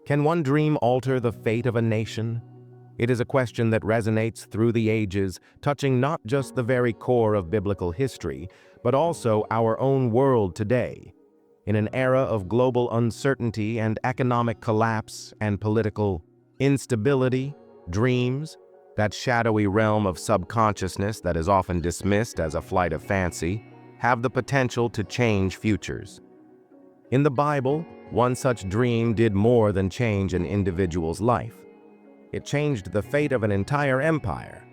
Can one dream alter the fate of a nation? It is a question that resonates through the ages, touching not just the very core of biblical history, but also our own world today. In an era of global uncertainty and economic collapse and political instability, dreams, that shadowy realm of subconsciousness that is often dismissed as a flight of fancy, have the potential to change futures. In the Bible, one such dream did more than change an individual's life. It changed the fate of an entire empire.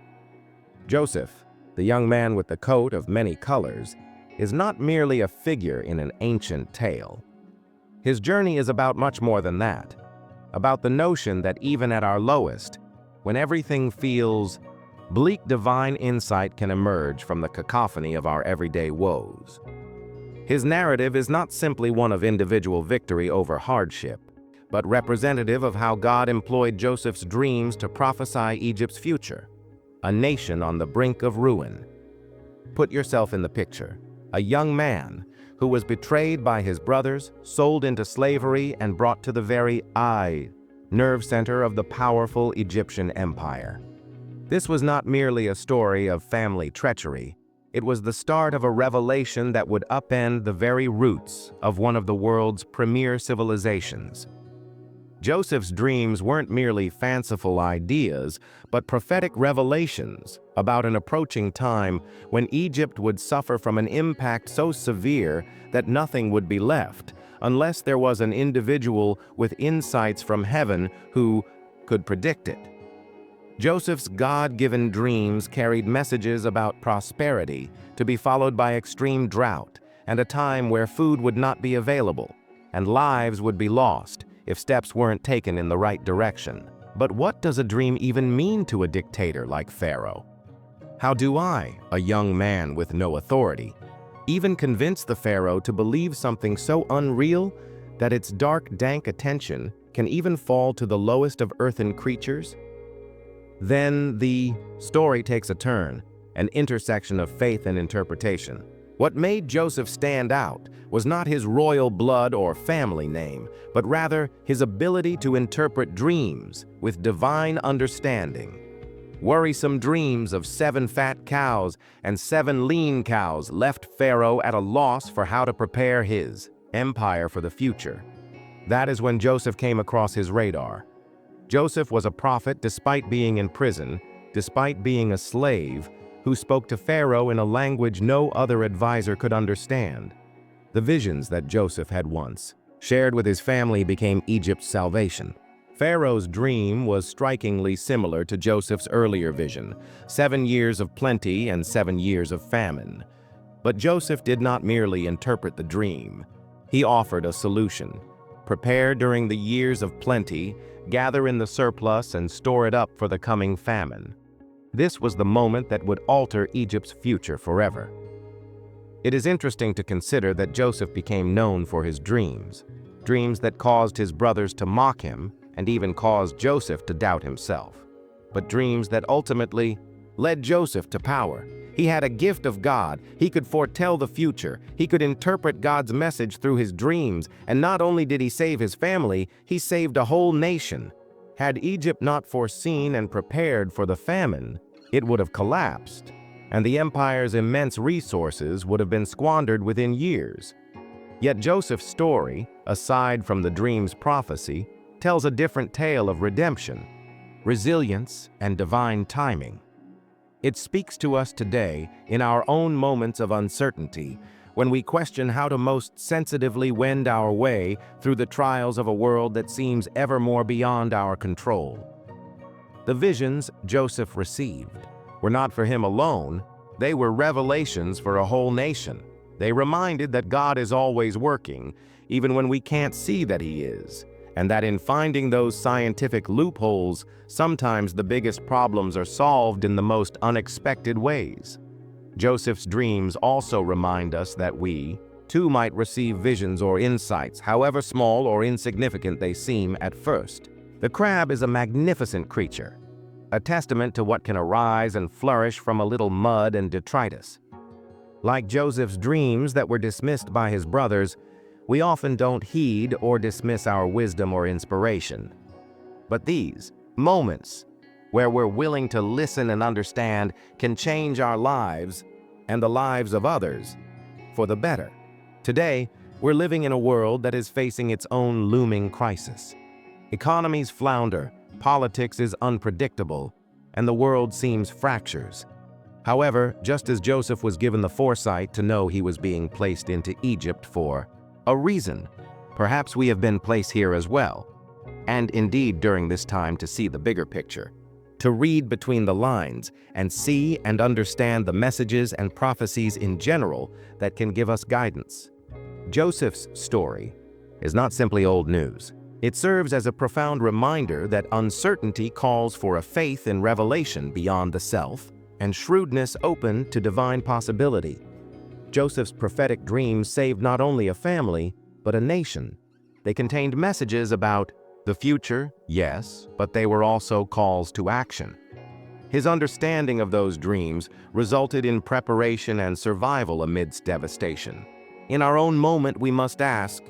Joseph, the young man with the coat of many colors, is not merely a figure in an ancient tale. His journey is about much more than that, about the notion that even at our lowest, when everything feels bleak, divine insight can emerge from the cacophony of our everyday woes. His narrative is not simply one of individual victory over hardship, but representative of how God employed Joseph's dreams to prophesy Egypt's future, a nation on the brink of ruin. Put yourself in the picture, a young man who was betrayed by his brothers, sold into slavery, and brought to the very nerve center of the powerful Egyptian empire. This was not merely a story of family treachery. It was the start of a revelation that would upend the very roots of one of the world's premier civilizations. Joseph's dreams weren't merely fanciful ideas, but prophetic revelations about an approaching time when Egypt would suffer from an impact so severe that nothing would be left, unless there was an individual with insights from heaven who could predict it. Joseph's God-given dreams carried messages about prosperity to be followed by extreme drought and a time where food would not be available and lives would be lost if steps weren't taken in the right direction. But what does a dream even mean to a dictator like Pharaoh? How do I, a young man with no authority, even convince the Pharaoh to believe something so unreal that its dark, dank attention can even fall to the lowest of earthen creatures? Then the story takes a turn, an intersection of faith and interpretation. What made Joseph stand out was not his royal blood or family name, but rather his ability to interpret dreams with divine understanding. Worrisome dreams of 7 fat cows and 7 lean cows left Pharaoh at a loss for how to prepare his empire for the future. That is when Joseph came across his radar. Joseph was a prophet despite being in prison, despite being a slave, who spoke to Pharaoh in a language no other advisor could understand. The visions that Joseph had once shared with his family became Egypt's salvation. Pharaoh's dream was strikingly similar to Joseph's earlier vision, 7 years of plenty and 7 years of famine. But Joseph did not merely interpret the dream. He offered a solution. Prepare during the years of plenty, gather in the surplus, and store it up for the coming famine. This was the moment that would alter Egypt's future forever. It is interesting to consider that Joseph became known for his dreams that caused his brothers to mock him and even caused Joseph to doubt himself, but dreams that ultimately led Joseph to power. He had a gift of God. He could foretell the future. He could interpret God's message through his dreams, and not only did he save his family, he saved a whole nation. Had Egypt not foreseen and prepared for the famine, it would have collapsed, and the empire's immense resources would have been squandered within years. Yet Joseph's story, aside from the dream's prophecy, tells a different tale of redemption, resilience, and divine timing. It speaks to us today in our own moments of uncertainty, when we question how to most sensitively wend our way through the trials of a world that seems ever more beyond our control. The visions Joseph received were not for him alone. They were revelations for a whole nation. They reminded that God is always working, even when we can't see that he is, and that in finding those scientific loopholes, sometimes the biggest problems are solved in the most unexpected ways. Joseph's dreams also remind us that we, too, might receive visions or insights, however small or insignificant they seem at first. The crab is a magnificent creature, a testament to what can arise and flourish from a little mud and detritus. Like Joseph's dreams that were dismissed by his brothers, we often don't heed or dismiss our wisdom or inspiration. But these moments where we're willing to listen and understand can change our lives and the lives of others for the better. Today, we're living in a world that is facing its own looming crisis. Economies flounder, politics is unpredictable, and the world seems fractures. However, just as Joseph was given the foresight to know he was being placed into Egypt for a reason, perhaps we have been placed here as well, and indeed during this time to see the bigger picture, to read between the lines and see and understand the messages and prophecies in general that can give us guidance. Joseph's story is not simply old news. It serves as a profound reminder that uncertainty calls for a faith in revelation beyond the self and shrewdness open to divine possibility. Joseph's prophetic dreams saved not only a family, but a nation. They contained messages about the future, yes, but they were also calls to action. His understanding of those dreams resulted in preparation and survival amidst devastation. In our own moment, we must ask,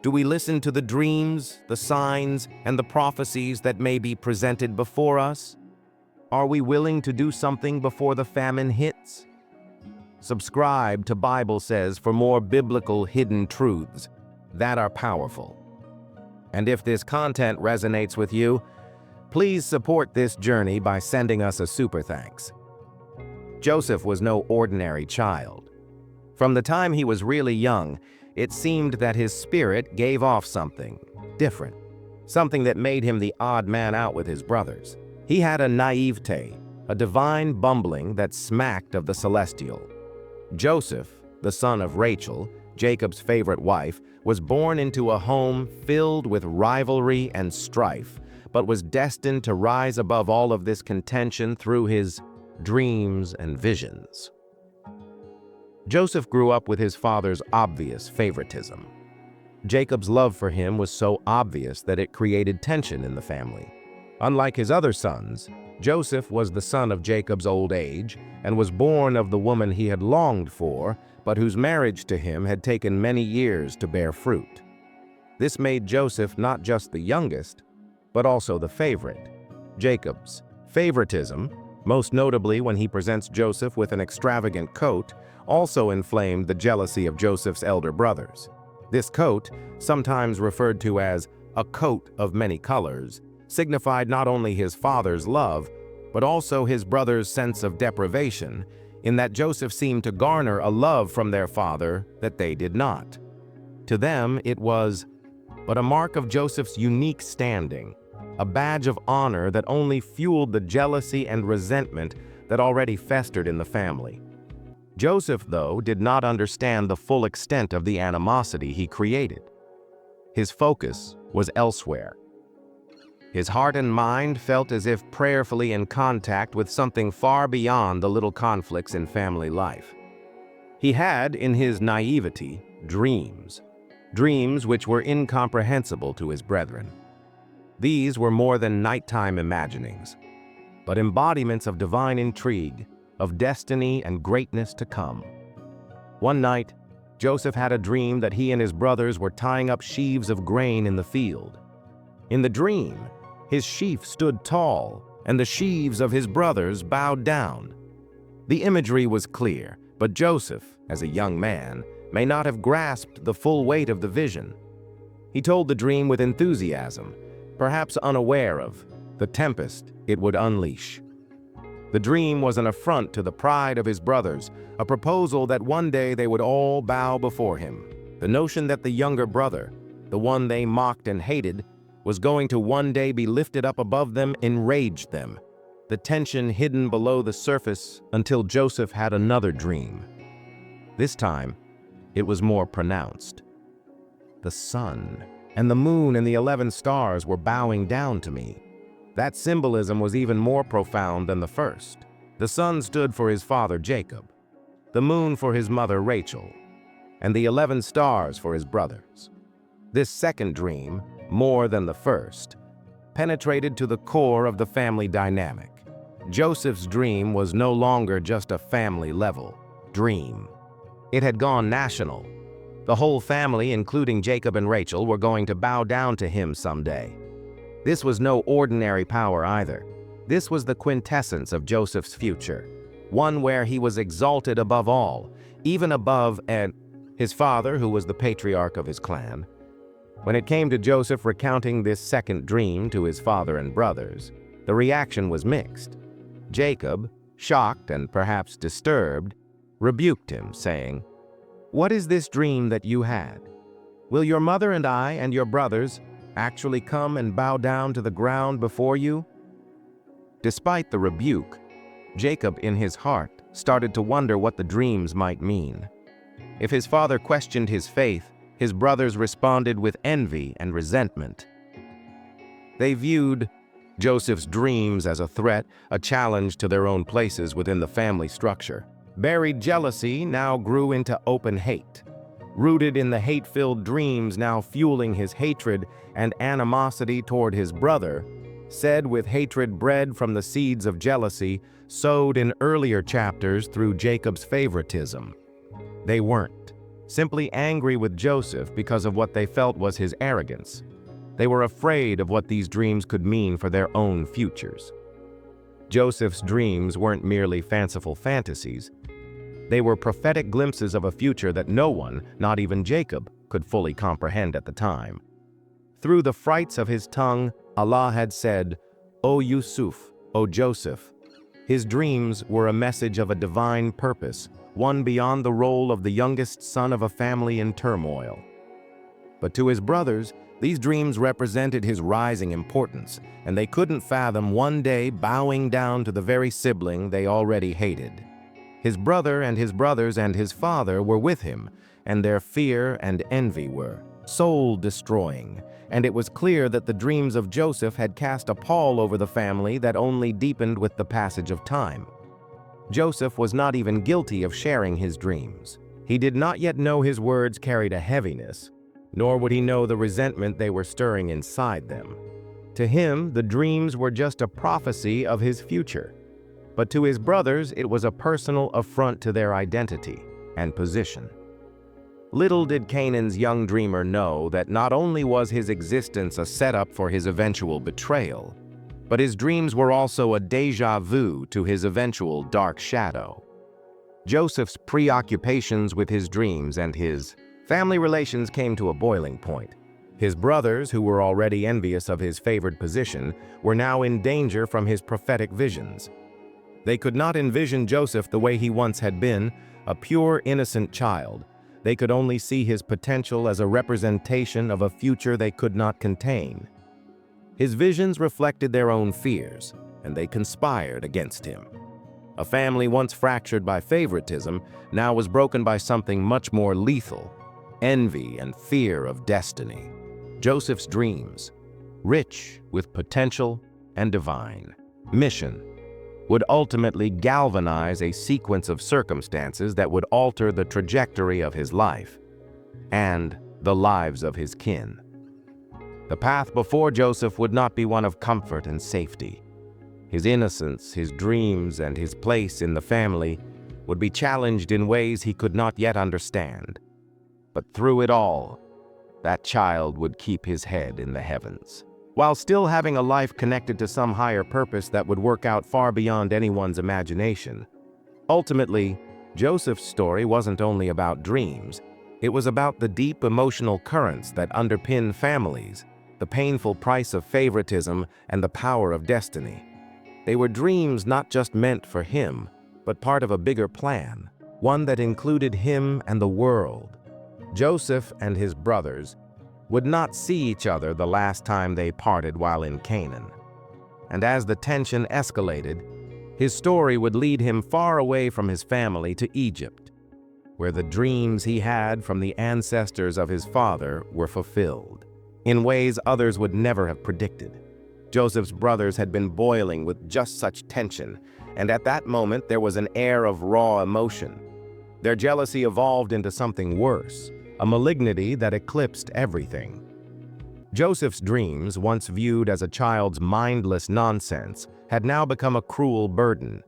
do we listen to the dreams, the signs, and the prophecies that may be presented before us? Are we willing to do something before the famine hits? Subscribe to Bible Says for more biblical hidden truths that are powerful. And if this content resonates with you, please support this journey by sending us a super thanks. Joseph was no ordinary child. From the time he was really young, it seemed that his spirit gave off something different, something that made him the odd man out with his brothers. He had a naivete, a divine bumbling that smacked of the celestial. Joseph, the son of Rachel, Jacob's favorite wife, was born into a home filled with rivalry and strife, but was destined to rise above all of this contention through his dreams and visions. Joseph grew up with his father's obvious favoritism. Jacob's love for him was so obvious that it created tension in the family. Unlike his other sons, Joseph was the son of Jacob's old age and was born of the woman he had longed for, but whose marriage to him had taken many years to bear fruit. This made Joseph not just the youngest, but also the favorite. Jacob's favoritism, most notably when he presents Joseph with an extravagant coat, also inflamed the jealousy of Joseph's elder brothers. This coat, sometimes referred to as a coat of many colors, signified not only his father's love, but also his brothers' sense of deprivation, in that Joseph seemed to garner a love from their father that they did not. To them, it was but a mark of Joseph's unique standing, a badge of honor that only fueled the jealousy and resentment that already festered in the family. Joseph, though, did not understand the full extent of the animosity he created. His focus was elsewhere. His heart and mind felt as if prayerfully in contact with something far beyond the little conflicts in family life. He had, in his naivety, dreams which were incomprehensible to his brethren. These were more than nighttime imaginings, but embodiments of divine intrigue, of destiny and greatness to come. One night, Joseph had a dream that he and his brothers were tying up sheaves of grain in the field. In the dream, his sheaf stood tall, and the sheaves of his brothers bowed down. The imagery was clear, but Joseph, as a young man, may not have grasped the full weight of the vision. He told the dream with enthusiasm, perhaps unaware of the tempest it would unleash. The dream was an affront to the pride of his brothers, a proposal that one day they would all bow before him. The notion that the younger brother, the one they mocked and hated, was going to one day be lifted up above them enraged them. The tension hidden below the surface until Joseph had another dream. This time, it was more pronounced. The sun and the moon and the 11 stars were bowing down to me. That symbolism was even more profound than the first. The sun stood for his father Jacob, the moon for his mother Rachel, and the 11 stars for his brothers. This second dream, more than the first, penetrated to the core of the family dynamic. Joseph's dream was no longer just a family-level dream. It had gone national. The whole family, including Jacob and Rachel, were going to bow down to him someday. This was no ordinary power either. This was the quintessence of Joseph's future, one where he was exalted above all, even above his father, who was the patriarch of his clan. When it came to Joseph recounting this second dream to his father and brothers, the reaction was mixed. Jacob, shocked and perhaps disturbed, rebuked him, saying, "What is this dream that you had? Will your mother and I and your brothers actually come and bow down to the ground before you?" Despite the rebuke, Jacob in his heart started to wonder what the dreams might mean. If his father questioned his faith, his brothers responded with envy and resentment. They viewed Joseph's dreams as a threat, a challenge to their own places within the family structure. Buried jealousy now grew into open hate. Rooted in the hate-filled dreams now fueling his hatred and animosity toward his brother, said with hatred bred from the seeds of jealousy sowed in earlier chapters through Jacob's favoritism. They weren't simply angry with Joseph because of what they felt was his arrogance. They were afraid of what these dreams could mean for their own futures. Joseph's dreams weren't merely fanciful fantasies. They were prophetic glimpses of a future that no one, not even Jacob, could fully comprehend at the time. Through the frights of his tongue, Allah had said, "O Yusuf, O Joseph." His dreams were a message of a divine purpose, one beyond the role of the youngest son of a family in turmoil. But to his brothers, these dreams represented his rising importance, and they couldn't fathom one day bowing down to the very sibling they already hated. His brother and his brothers and his father were with him, and their fear and envy were soul-destroying, and it was clear that the dreams of Joseph had cast a pall over the family that only deepened with the passage of time. Joseph was not even guilty of sharing his dreams. He did not yet know his words carried a heaviness, nor would he know the resentment they were stirring inside them. To him, the dreams were just a prophecy of his future. But to his brothers, it was a personal affront to their identity and position. Little did Canaan's young dreamer know that not only was his existence a setup for his eventual betrayal, but his dreams were also a déjà vu to his eventual dark shadow. Joseph's preoccupations with his dreams and his family relations came to a boiling point. His brothers, who were already envious of his favored position, were now in danger from his prophetic visions. They could not envision Joseph the way he once had been, a pure, innocent child. They could only see his potential as a representation of a future they could not contain. His visions reflected their own fears, and they conspired against him. A family once fractured by favoritism now was broken by something much more lethal: envy and fear of destiny. Joseph's dreams, rich with potential and divine mission, would ultimately galvanize a sequence of circumstances that would alter the trajectory of his life and the lives of his kin. The path before Joseph would not be one of comfort and safety. His innocence, his dreams, and his place in the family would be challenged in ways he could not yet understand. But through it all, that child would keep his head in the heavens, while still having a life connected to some higher purpose that would work out far beyond anyone's imagination. Ultimately, Joseph's story wasn't only about dreams. It was about the deep emotional currents that underpin families, the painful price of favoritism, and the power of destiny. They were dreams not just meant for him, but part of a bigger plan, one that included him and the world. Joseph and his brothers would not see each other the last time they parted while in Canaan. And as the tension escalated, his story would lead him far away from his family to Egypt, where the dreams he had from the ancestors of his father were fulfilled, in ways others would never have predicted. Joseph's brothers had been boiling with just such tension, and at that moment there was an air of raw emotion. Their jealousy evolved into something worse, a malignity that eclipsed everything. Joseph's dreams, once viewed as a child's mindless nonsense, had now become a cruel burden.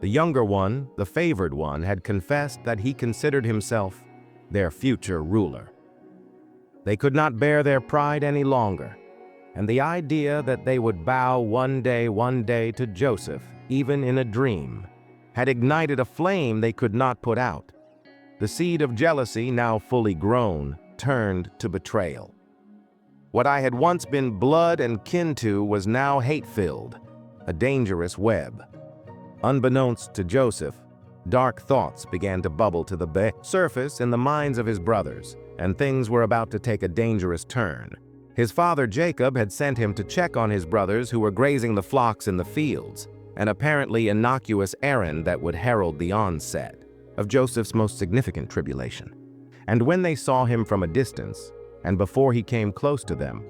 The younger one, the favored one, had confessed that he considered himself their future ruler. They could not bear their pride any longer, and the idea that they would bow one day to Joseph, even in a dream, had ignited a flame they could not put out. The seed of jealousy, now fully grown, turned to betrayal. What I had once been blood and kin to was now hate-filled, a dangerous web. Unbeknownst to Joseph, dark thoughts began to bubble to the surface in the minds of his brothers, and things were about to take a dangerous turn. His father Jacob had sent him to check on his brothers who were grazing the flocks in the fields, an apparently innocuous errand that would herald the onset of Joseph's most significant tribulation. And when they saw him from a distance, and before he came close to them,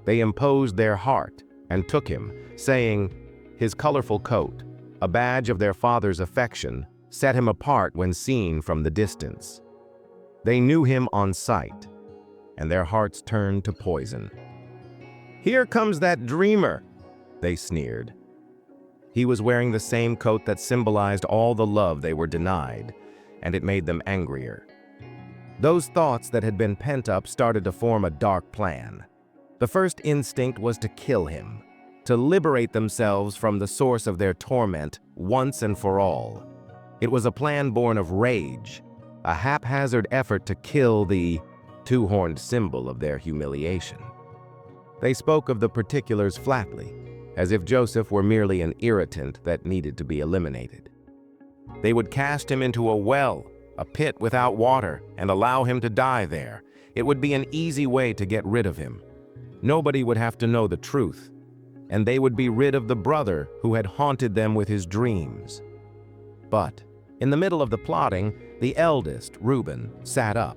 they imposed their heart and took him, saying, "His colorful coat, a badge of their father's affection, set him apart when seen from the distance." They knew him on sight, and their hearts turned to poison. "Here comes that dreamer," they sneered. He was wearing the same coat that symbolized all the love they were denied, and it made them angrier. Those thoughts that had been pent up started to form a dark plan. The first instinct was to kill him, to liberate themselves from the source of their torment once and for all. It was a plan born of rage, a haphazard effort to kill the two-horned symbol of their humiliation. They spoke of the particulars flatly, as if Joseph were merely an irritant that needed to be eliminated. They would cast him into a well, a pit without water, and allow him to die there. It would be an easy way to get rid of him. Nobody would have to know the truth, and they would be rid of the brother who had haunted them with his dreams. But in the middle of the plotting, the eldest, Reuben, sat up.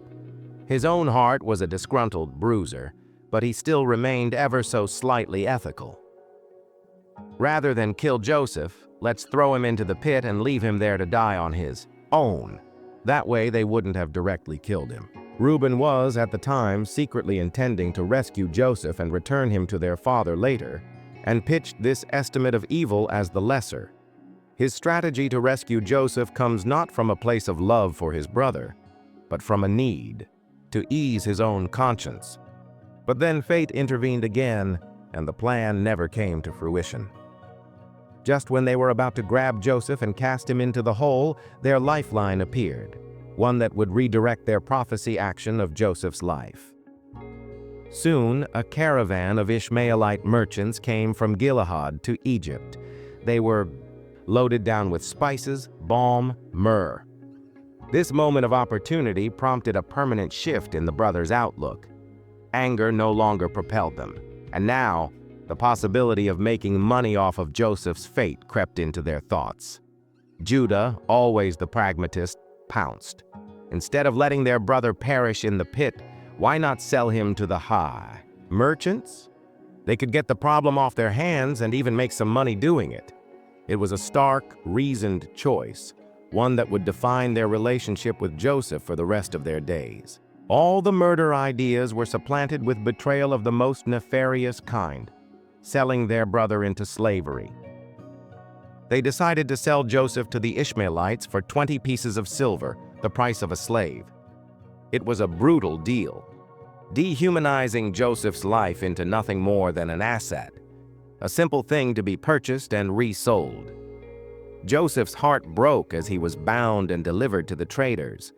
His own heart was a disgruntled bruiser, but he still remained ever so slightly ethical. "Rather than kill Joseph, let's throw him into the pit and leave him there to die on his own. That way they wouldn't have directly killed him." Reuben was, at the time, secretly intending to rescue Joseph and return him to their father later, and pitched this estimate of evil as the lesser. His strategy to rescue Joseph comes not from a place of love for his brother, but from a need to ease his own conscience. But then fate intervened again, and the plan never came to fruition. Just when they were about to grab Joseph and cast him into the hole, their lifeline appeared, one that would redirect their prophecy action of Joseph's life. Soon, a caravan of Ishmaelite merchants came from Gilead to Egypt. They were loaded down with spices, balm, myrrh. This moment of opportunity prompted a permanent shift in the brothers' outlook. Anger no longer propelled them, and now the possibility of making money off of Joseph's fate crept into their thoughts. Judah, always the pragmatist, pounced. Instead of letting their brother perish in the pit, why not sell him to the high merchants? They could get the problem off their hands and even make some money doing it. It was a stark, reasoned choice, one that would define their relationship with Joseph for the rest of their days. All the murder ideas were supplanted with betrayal of the most nefarious kind, selling their brother into slavery. They decided to sell Joseph to the Ishmaelites for 20 pieces of silver, the price of a slave. It was a brutal deal, dehumanizing Joseph's life into nothing more than an asset, a simple thing to be purchased and resold. Joseph's heart broke as he was bound and delivered to the traders.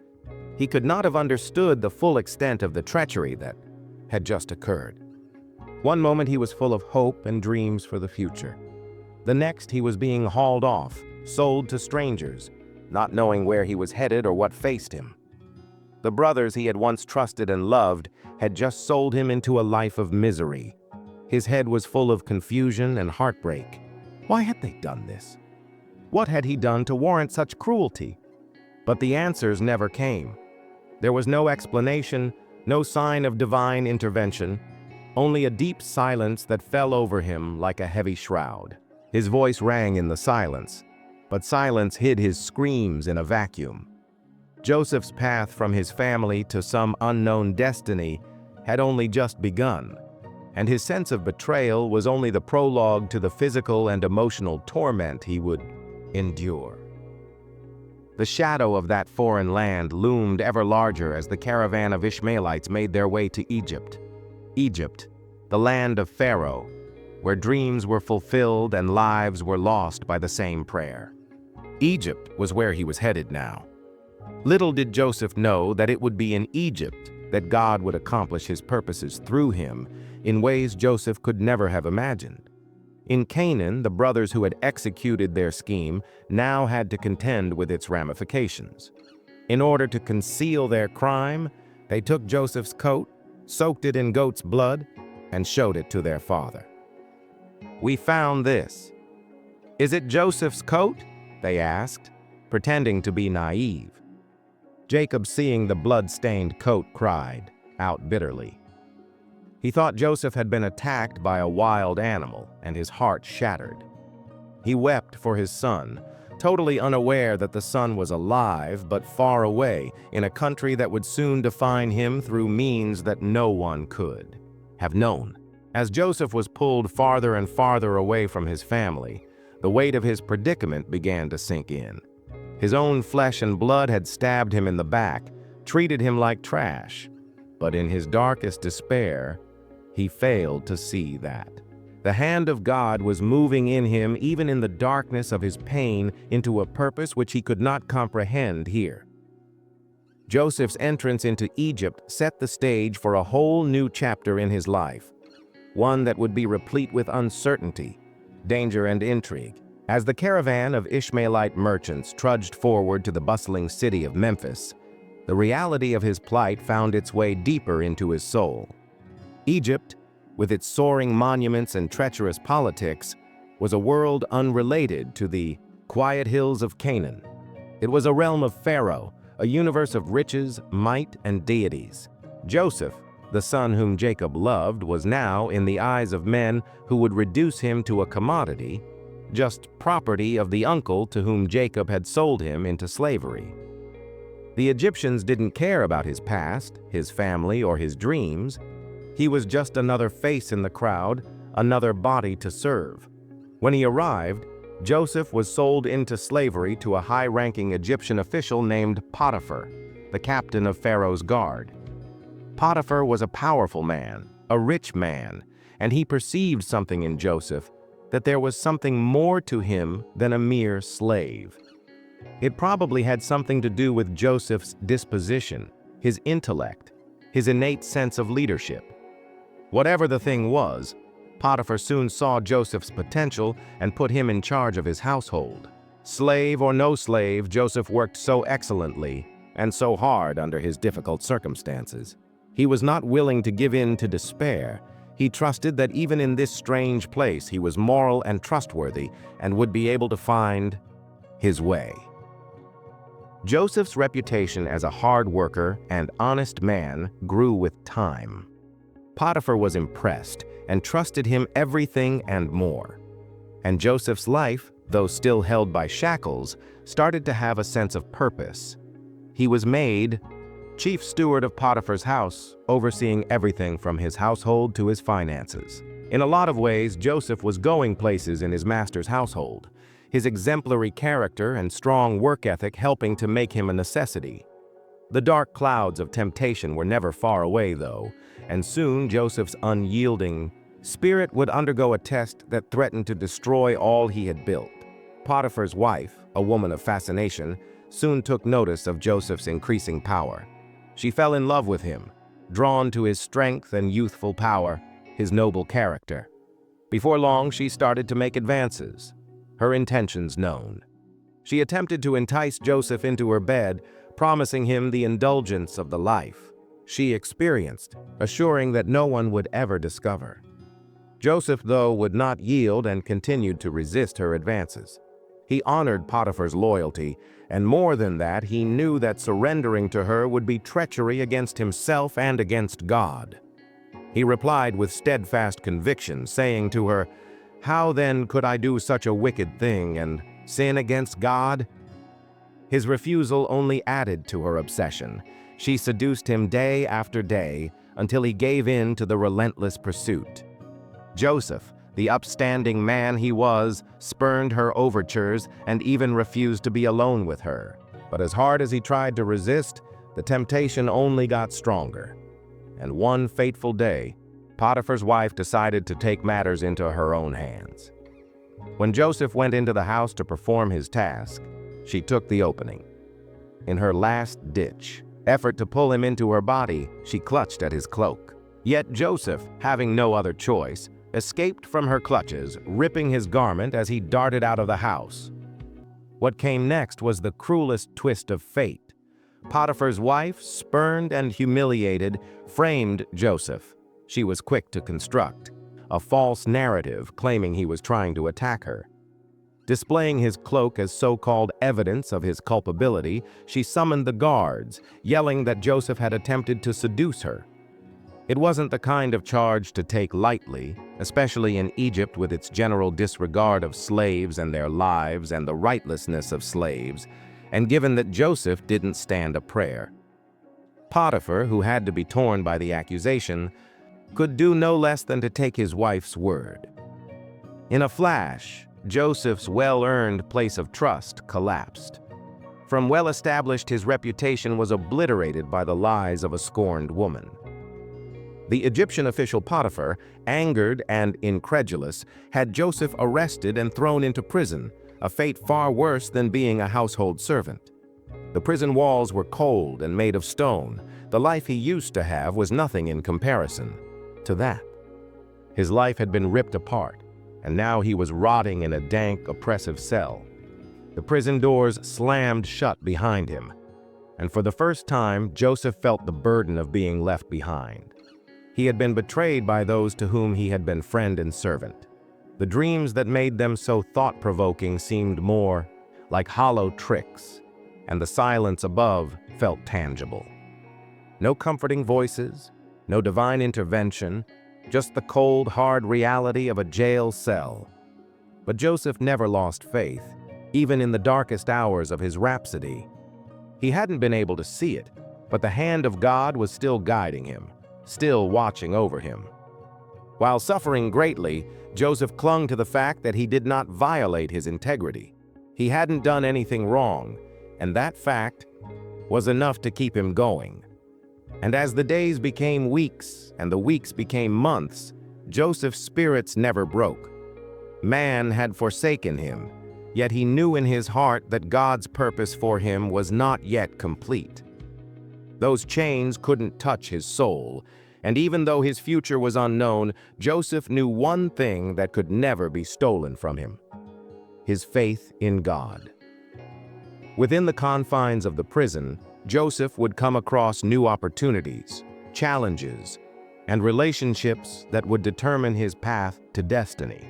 He could not have understood the full extent of the treachery that had just occurred. One moment he was full of hope and dreams for the future. The next he was being hauled off, sold to strangers, not knowing where he was headed or what faced him. The brothers he had once trusted and loved had just sold him into a life of misery. His head was full of confusion and heartbreak. Why had they done this? What had he done to warrant such cruelty? But the answers never came. There was no explanation, no sign of divine intervention, only a deep silence that fell over him like a heavy shroud. His voice rang in the silence, but silence hid his screams in a vacuum. Joseph's path from his family to some unknown destiny had only just begun, and his sense of betrayal was only the prologue to the physical and emotional torment he would endure. The shadow of that foreign land loomed ever larger as the caravan of Ishmaelites made their way to Egypt. Egypt, the land of Pharaoh, where dreams were fulfilled and lives were lost by the same prayer. Egypt was where he was headed now. Little did Joseph know that it would be in Egypt that God would accomplish his purposes through him in ways Joseph could never have imagined. In Canaan, the brothers who had executed their scheme now had to contend with its ramifications. In order to conceal their crime, they took Joseph's coat, soaked it in goat's blood, and showed it to their father. "We found this." "Is it Joseph's coat?" they asked, pretending to be naive. Jacob, seeing the blood-stained coat, cried out bitterly. He thought Joseph had been attacked by a wild animal, and his heart shattered. He wept for his son, totally unaware that the son was alive but far away in a country that would soon define him through means that no one could have known. As Joseph was pulled farther and farther away from his family, the weight of his predicament began to sink in. His own flesh and blood had stabbed him in the back, treated him like trash. But in his darkest despair, he failed to see that the hand of God was moving in him even in the darkness of his pain into a purpose which he could not comprehend here. Joseph's entrance into Egypt set the stage for a whole new chapter in his life, one that would be replete with uncertainty, danger, and intrigue. As the caravan of Ishmaelite merchants trudged forward to the bustling city of Memphis, the reality of his plight found its way deeper into his soul. Egypt, with its soaring monuments and treacherous politics, was a world unrelated to the quiet hills of Canaan. It was a realm of Pharaoh, a universe of riches, might, and deities. Joseph, the son whom Jacob loved, was now, in the eyes of men who would reduce him to a commodity, just property of the uncle to whom Jacob had sold him into slavery. The Egyptians didn't care about his past, his family, or his dreams. He was just another face in the crowd, another body to serve. When he arrived, Joseph was sold into slavery to a high-ranking Egyptian official named Potiphar, the captain of Pharaoh's guard. Potiphar was a powerful man, a rich man, and he perceived something in Joseph, that there was something more to him than a mere slave. It probably had something to do with Joseph's disposition, his intellect, his innate sense of leadership. Whatever the thing was, Potiphar soon saw Joseph's potential and put him in charge of his household. Slave or no slave, Joseph worked so excellently and so hard under his difficult circumstances. He was not willing to give in to despair. He trusted that even in this strange place he was moral and trustworthy and would be able to find his way. Joseph's reputation as a hard worker and honest man grew with time. Potiphar was impressed and trusted him everything and more. And Joseph's life, though still held by shackles, started to have a sense of purpose. He was made chief steward of Potiphar's house, overseeing everything from his household to his finances. In a lot of ways, Joseph was going places in his master's household, his exemplary character and strong work ethic helping to make him a necessity. The dark clouds of temptation were never far away, though, and soon Joseph's unyielding spirit would undergo a test that threatened to destroy all he had built. Potiphar's wife, a woman of fascination, soon took notice of Joseph's increasing power. She fell in love with him, drawn to his strength and youthful power, his noble character. Before long, she started to make advances, her intentions known. She attempted to entice Joseph into her bed, promising him the indulgence of the life she experienced, assuring that no one would ever discover. Joseph, though, would not yield and continued to resist her advances. He honored Potiphar's loyalty, and more than that, he knew that surrendering to her would be treachery against himself and against God. He replied with steadfast conviction, saying to her, "How then could I do such a wicked thing and sin against God?" His refusal only added to her obsession. She seduced him day after day until he gave in to the relentless pursuit. Joseph, the upstanding man he was, spurned her overtures and even refused to be alone with her. But as hard as he tried to resist, the temptation only got stronger. And one fateful day, Potiphar's wife decided to take matters into her own hands. When Joseph went into the house to perform his task, she took the opening. In her last-ditch effort to pull him into her body, she clutched at his cloak. Yet Joseph, having no other choice, escaped from her clutches, ripping his garment as he darted out of the house. What came next was the cruelest twist of fate. Potiphar's wife, spurned and humiliated, framed Joseph. She was quick to construct a false narrative claiming he was trying to attack her. Displaying his cloak as so-called evidence of his culpability, she summoned the guards, yelling that Joseph had attempted to seduce her. It wasn't the kind of charge to take lightly, especially in Egypt with its general disregard of slaves and their lives and the rightlessness of slaves, and given that Joseph didn't stand a prayer. Potiphar, who had to be torn by the accusation, could do no less than to take his wife's word. In a flash, Joseph's well-earned place of trust collapsed. From well-established, his reputation was obliterated by the lies of a scorned woman. The Egyptian official Potiphar, angered and incredulous, had Joseph arrested and thrown into prison, a fate far worse than being a household servant. The prison walls were cold and made of stone. The life he used to have was nothing in comparison to that. His life had been ripped apart, and now he was rotting in a dank, oppressive cell. The prison doors slammed shut behind him, and for the first time, Joseph felt the burden of being left behind. He had been betrayed by those to whom he had been friend and servant. The dreams that made them so thought-provoking seemed more like hollow tricks, and the silence above felt tangible. No comforting voices, no divine intervention, just the cold, hard reality of a jail cell. But Joseph never lost faith, even in the darkest hours of his rhapsody. He hadn't been able to see it, but the hand of God was still guiding him, still watching over him. While suffering greatly, Joseph clung to the fact that he did not violate his integrity. He hadn't done anything wrong, and that fact was enough to keep him going. And as the days became weeks and the weeks became months, Joseph's spirits never broke. Man had forsaken him, yet he knew in his heart that God's purpose for him was not yet complete. Those chains couldn't touch his soul, and even though his future was unknown, Joseph knew one thing that could never be stolen from him: his faith in God. Within the confines of the prison, Joseph would come across new opportunities, challenges, and relationships that would determine his path to destiny.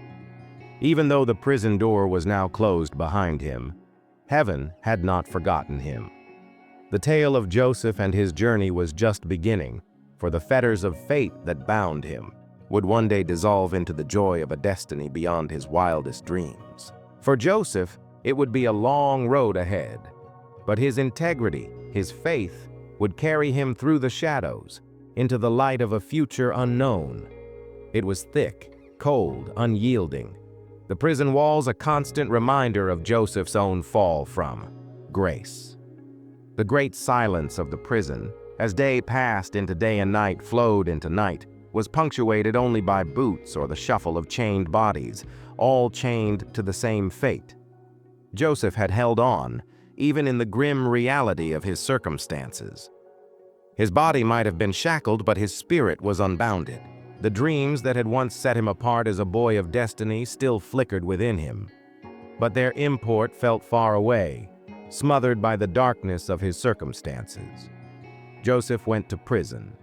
Even though the prison door was now closed behind him, heaven had not forgotten him. The tale of Joseph and his journey was just beginning, for the fetters of fate that bound him would one day dissolve into the joy of a destiny beyond his wildest dreams. For Joseph, it would be a long road ahead, but his integrity, his faith, would carry him through the shadows, into the light of a future unknown. It was thick, cold, unyielding. The prison walls a constant reminder of Joseph's own fall from grace. The great silence of the prison, as day passed into day and night flowed into night, was punctuated only by boots or the shuffle of chained bodies, all chained to the same fate. Joseph had held on, even in the grim reality of his circumstances. His body might have been shackled, but his spirit was unbounded. The dreams that had once set him apart as a boy of destiny still flickered within him, but their import felt far away, smothered by the darkness of his circumstances. Joseph went to prison,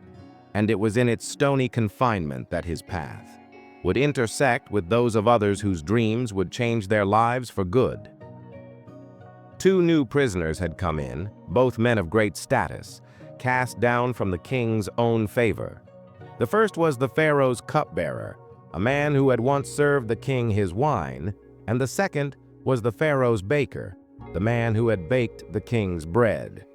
and it was in its stony confinement that his path would intersect with those of others whose dreams would change their lives for good. 2 new prisoners had come in, both men of great status, cast down from the king's own favor. The first was the Pharaoh's cupbearer, a man who had once served the king his wine, and the second was the Pharaoh's baker, the man who had baked the king's bread.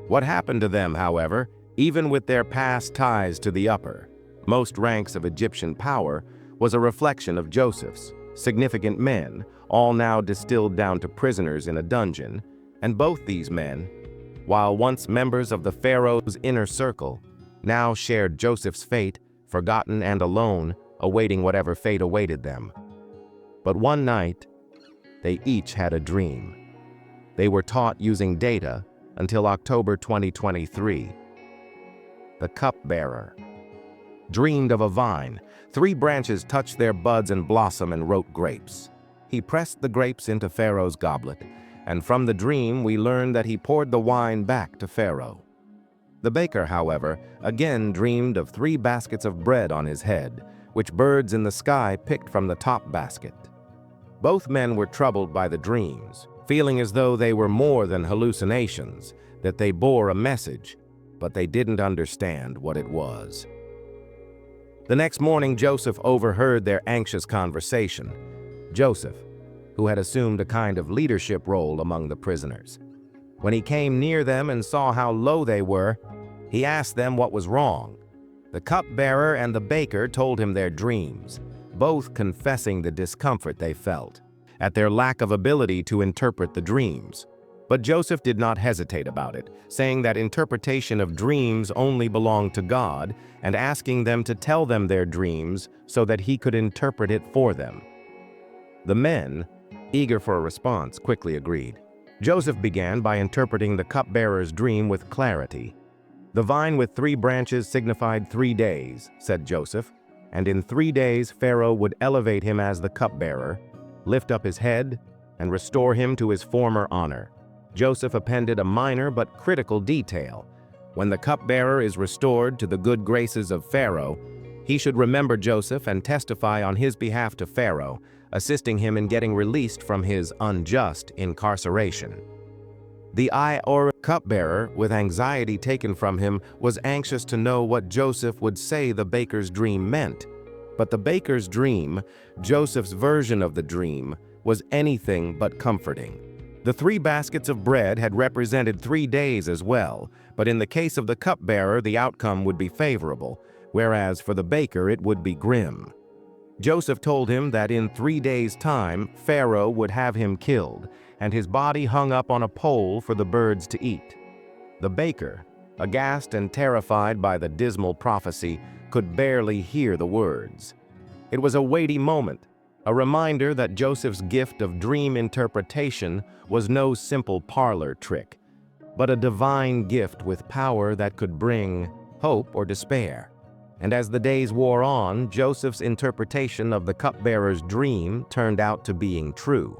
What happened to them, however, even with their past ties to the upper, most ranks of Egyptian power, was a reflection of Joseph's. Significant men, all now distilled down to prisoners in a dungeon, And both these men, while once members of the Pharaoh's inner circle, now shared Joseph's fate, forgotten and alone, awaiting whatever fate awaited them. But one night, they each had a dream. They were taught using data until October 2023. The cupbearer dreamed of a vine. 3 branches touched their buds and blossom and wrote grapes. He pressed the grapes into Pharaoh's goblet, and from the dream we learn that he poured the wine back to Pharaoh. The baker, however, again dreamed of 3 baskets of bread on his head, which birds in the sky picked from the top basket. Both men were troubled by the dreams, feeling as though they were more than hallucinations, that they bore a message, but they didn't understand what it was. The next morning, Joseph overheard their anxious conversation. Joseph, who had assumed a kind of leadership role among the prisoners. When he came near them and saw how low they were, he asked them what was wrong. The cupbearer and the baker told him their dreams, both confessing the discomfort they felt at their lack of ability to interpret the dreams. But Joseph did not hesitate about it, saying that interpretation of dreams only belonged to God, and asking them to tell them their dreams so that he could interpret it for them. The men, eager for a response, quickly agreed. Joseph began by interpreting the cupbearer's dream with clarity. The vine with 3 branches signified 3 days, said Joseph, and in 3 days Pharaoh would elevate him as the cupbearer, lift up his head, and restore him to his former honor. Joseph appended a minor but critical detail. When the cupbearer is restored to the good graces of Pharaoh, he should remember Joseph and testify on his behalf to Pharaoh, assisting him in getting released from his unjust incarceration. The cupbearer, with anxiety taken from him, was anxious to know what Joseph would say the baker's dream meant. But the baker's dream, Joseph's version of the dream, was anything but comforting. The 3 baskets of bread had represented 3 days as well, but in the case of the cupbearer, the outcome would be favorable, whereas for the baker it would be grim. Joseph told him that in 3 days' time, Pharaoh would have him killed, and his body hung up on a pole for the birds to eat. The baker, aghast and terrified by the dismal prophecy, could barely hear the words. It was a weighty moment, a reminder that Joseph's gift of dream interpretation was no simple parlor trick, but a divine gift with power that could bring hope or despair. And as the days wore on, Joseph's interpretation of the cupbearer's dream turned out to being true.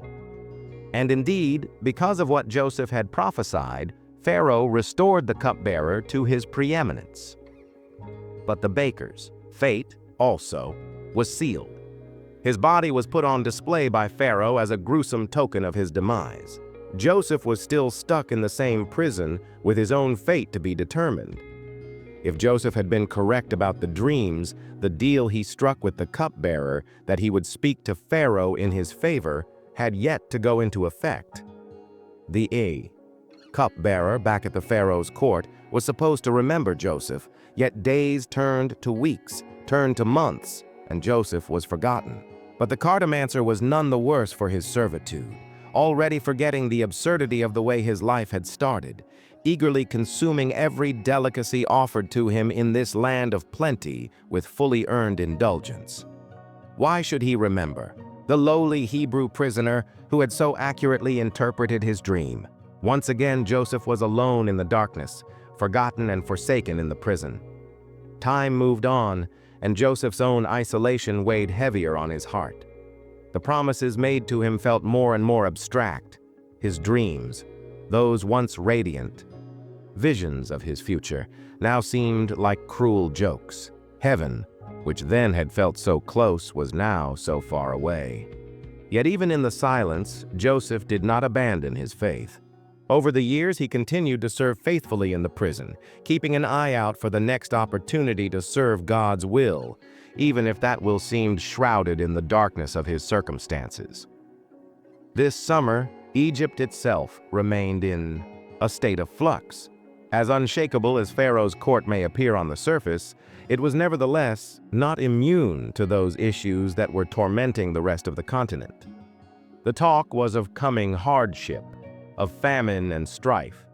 And indeed, because of what Joseph had prophesied, Pharaoh restored the cupbearer to his preeminence. But the baker's fate, also, was sealed. His body was put on display by Pharaoh as a gruesome token of his demise. Joseph was still stuck in the same prison with his own fate to be determined. If Joseph had been correct about the dreams, the deal he struck with the cupbearer that he would speak to Pharaoh in his favor had yet to go into effect. The cupbearer back at the Pharaoh's court was supposed to remember Joseph, yet days turned to weeks, turned to months, and Joseph was forgotten. But the cartomancer was none the worse for his servitude, already forgetting the absurdity of the way his life had started, eagerly consuming every delicacy offered to him in this land of plenty with fully earned indulgence. Why should he remember the lowly Hebrew prisoner who had so accurately interpreted his dream? Once again, Joseph was alone in the darkness, forgotten and forsaken in the prison. Time moved on, and Joseph's own isolation weighed heavier on his heart. The promises made to him felt more and more abstract. His dreams, those once radiant visions of his future, now seemed like cruel jokes. Heaven, which then had felt so close, was now so far away. Yet even in the silence, Joseph did not abandon his faith. Over the years, he continued to serve faithfully in the prison, keeping an eye out for the next opportunity to serve God's will, even if that will seemed shrouded in the darkness of his circumstances. This summer, Egypt itself remained in a state of flux. As unshakable as Pharaoh's court may appear on the surface, it was nevertheless not immune to those issues that were tormenting the rest of the continent. The talk was of coming hardship, of famine and strife.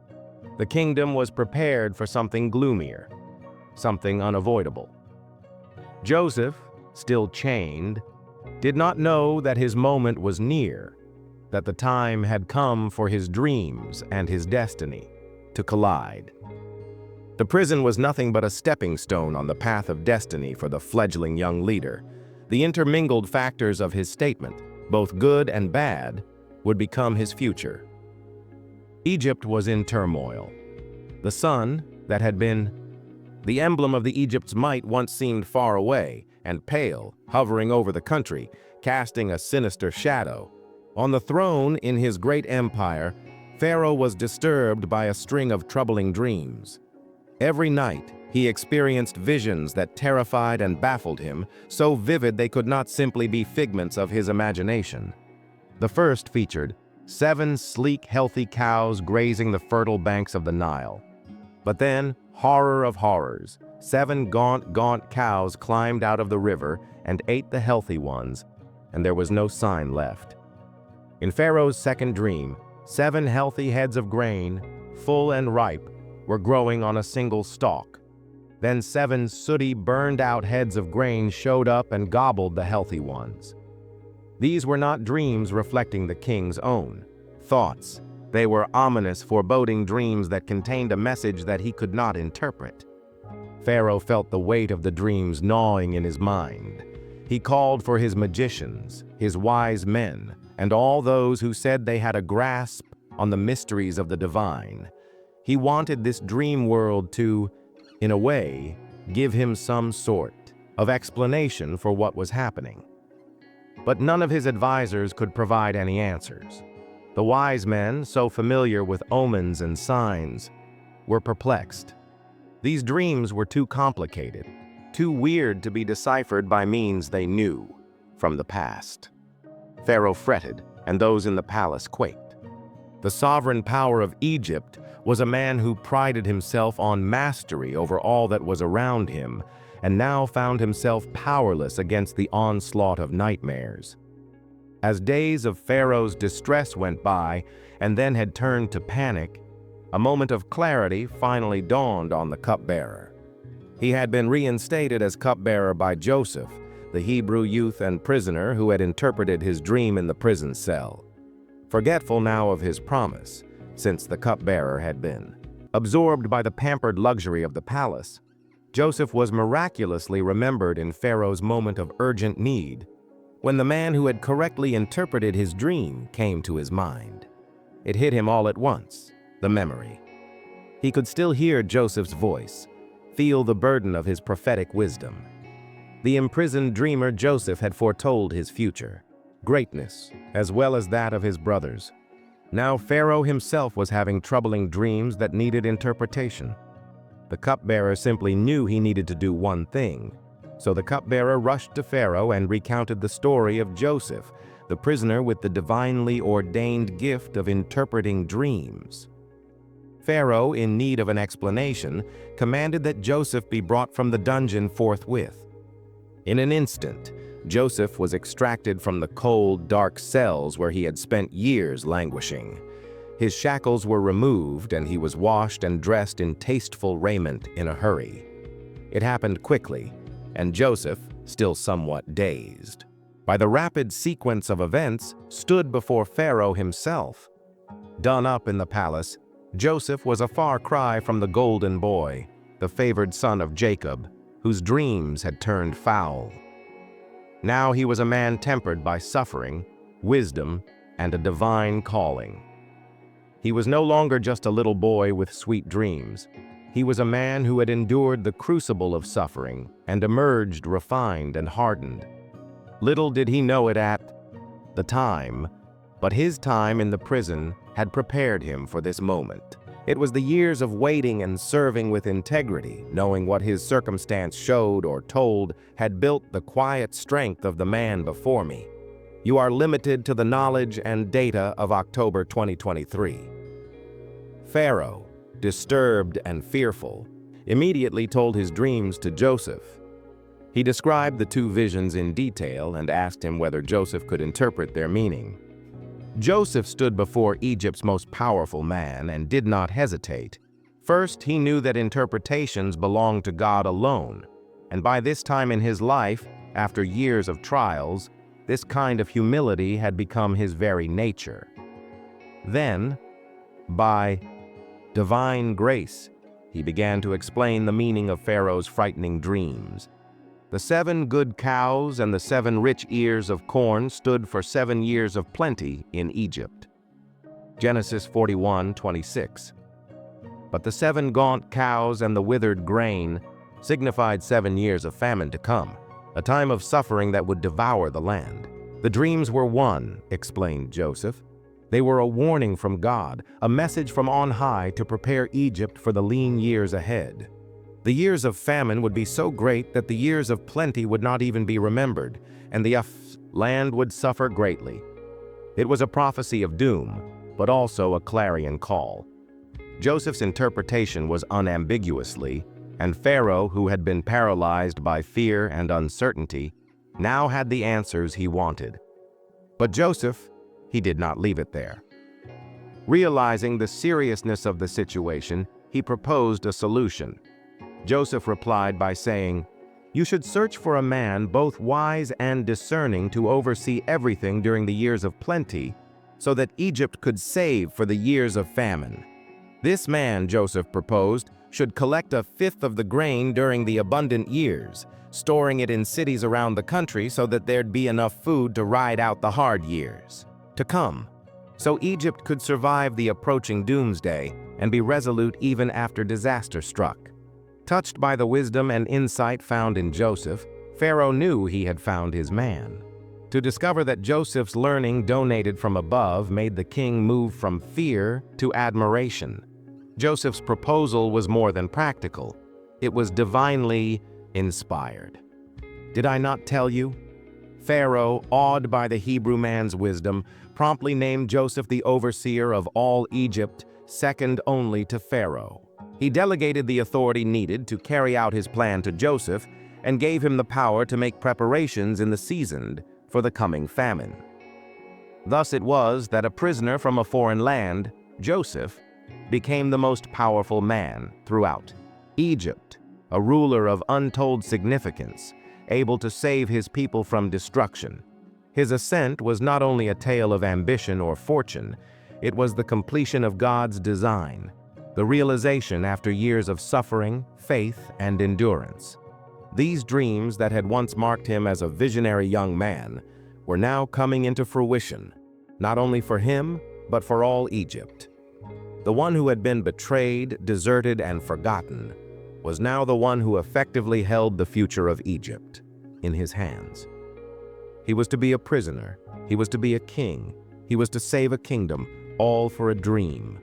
The kingdom was prepared for something gloomier, something unavoidable. Joseph, still chained, did not know that his moment was near, that the time had come for his dreams and his destiny to collide. The prison was nothing but a stepping stone on the path of destiny for the fledgling young leader. The intermingled factors of his statement, both good and bad, would become his future. Egypt was in turmoil. The sun, that had been the emblem of the Egypt's might, once seemed far away and pale, hovering over the country, casting a sinister shadow. On the throne in his great empire, Pharaoh was disturbed by a string of troubling dreams. Every night, he experienced visions that terrified and baffled him, so vivid they could not simply be figments of his imagination. The first featured 7 sleek, healthy cows grazing the fertile banks of the Nile. But then, horror of horrors, 7 gaunt cows climbed out of the river and ate the healthy ones, and there was no sign left. In Pharaoh's second dream, 7 healthy heads of grain, full and ripe, were growing on a single stalk. Then 7 sooty, burned-out heads of grain showed up and gobbled the healthy ones. These were not dreams reflecting the king's own thoughts. They were ominous, foreboding dreams that contained a message that he could not interpret. Pharaoh felt the weight of the dreams gnawing in his mind. He called for his magicians, his wise men, and all those who said they had a grasp on the mysteries of the divine. He wanted this dream world to, in a way, give him some sort of explanation for what was happening. But none of his advisors could provide any answers. The wise men, so familiar with omens and signs, were perplexed. These dreams were too complicated, too weird to be deciphered by means they knew from the past. Pharaoh fretted, and those in the palace quaked. The sovereign power of Egypt was a man who prided himself on mastery over all that was around him, and now found himself powerless against the onslaught of nightmares. As days of Pharaoh's distress went by and then had turned to panic, a moment of clarity finally dawned on the cupbearer. He had been reinstated as cupbearer by Joseph, the Hebrew youth and prisoner who had interpreted his dream in the prison cell. Forgetful now of his promise, since the cupbearer had been absorbed by the pampered luxury of the palace, Joseph was miraculously remembered in Pharaoh's moment of urgent need, when the man who had correctly interpreted his dream came to his mind. It hit him all at once, the memory. He could still hear Joseph's voice, feel the burden of his prophetic wisdom. The imprisoned dreamer Joseph had foretold his future, greatness, as well as that of his brothers. Now Pharaoh himself was having troubling dreams that needed interpretation. The cupbearer simply knew he needed to do one thing, so the cupbearer rushed to Pharaoh and recounted the story of Joseph, the prisoner with the divinely ordained gift of interpreting dreams. Pharaoh, in need of an explanation, commanded that Joseph be brought from the dungeon forthwith. In an instant, Joseph was extracted from the cold, dark cells where he had spent years languishing. His shackles were removed, and he was washed and dressed in tasteful raiment in a hurry. It happened quickly, and Joseph, still somewhat dazed by the rapid sequence of events, stood before Pharaoh himself. Done up in the palace, Joseph was a far cry from the golden boy, the favored son of Jacob, whose dreams had turned foul. Now he was a man tempered by suffering, wisdom, and a divine calling. He was no longer just a little boy with sweet dreams. He was a man who had endured the crucible of suffering and emerged refined and hardened. Little did he know it at the time, but his time in the prison had prepared him for this moment. It was the years of waiting and serving with integrity, knowing what his circumstance showed or told, had built the quiet strength of the man before me. You are limited to the knowledge and data of October 2023. Pharaoh, disturbed and fearful, immediately told his dreams to Joseph. He described the 2 visions in detail and asked him whether Joseph could interpret their meaning. Joseph stood before Egypt's most powerful man and did not hesitate. First, he knew that interpretations belonged to God alone, and by this time in his life, after years of trials, this kind of humility had become his very nature. Then, by divine grace, he began to explain the meaning of Pharaoh's frightening dreams. The 7 good cows and the 7 rich ears of corn stood for 7 years of plenty in Egypt. Genesis 41:26. But the 7 gaunt cows and the withered grain signified 7 years of famine to come, a time of suffering that would devour the land. The dreams were one, explained Joseph. They were a warning from God, a message from on high to prepare Egypt for the lean years ahead. The years of famine would be so great that the years of plenty would not even be remembered, and the land would suffer greatly. It was a prophecy of doom, but also a clarion call. Joseph's interpretation was unambiguously, and Pharaoh, who had been paralyzed by fear and uncertainty, now had the answers he wanted. But Joseph, he did not leave it there. Realizing the seriousness of the situation, he proposed a solution. Joseph replied by saying, "You should search for a man both wise and discerning to oversee everything during the years of plenty, so that Egypt could save for the years of famine. This man," Joseph proposed, "should collect 1/5 of the grain during the abundant years, storing it in cities around the country so that there'd be enough food to ride out the hard years to come, so Egypt could survive the approaching doomsday and be resolute even after disaster struck." Touched by the wisdom and insight found in Joseph, Pharaoh knew he had found his man. To discover that Joseph's learning donated from above made the king move from fear to admiration. Joseph's proposal was more than practical. It was divinely inspired. Did I not tell you? Pharaoh, awed by the Hebrew man's wisdom, promptly named Joseph the overseer of all Egypt, second only to Pharaoh. He delegated the authority needed to carry out his plan to Joseph and gave him the power to make preparations in the season for the coming famine. Thus it was that a prisoner from a foreign land, Joseph, became the most powerful man throughout Egypt, a ruler of untold significance, able to save his people from destruction. His ascent was not only a tale of ambition or fortune, it was the completion of God's design, the realization after years of suffering, faith, and endurance. These dreams that had once marked him as a visionary young man were now coming into fruition, not only for him, but for all Egypt. The one who had been betrayed, deserted, and forgotten was now the one who effectively held the future of Egypt in his hands. He was to be a prisoner, he was to be a king, he was to save a kingdom, all for a dream.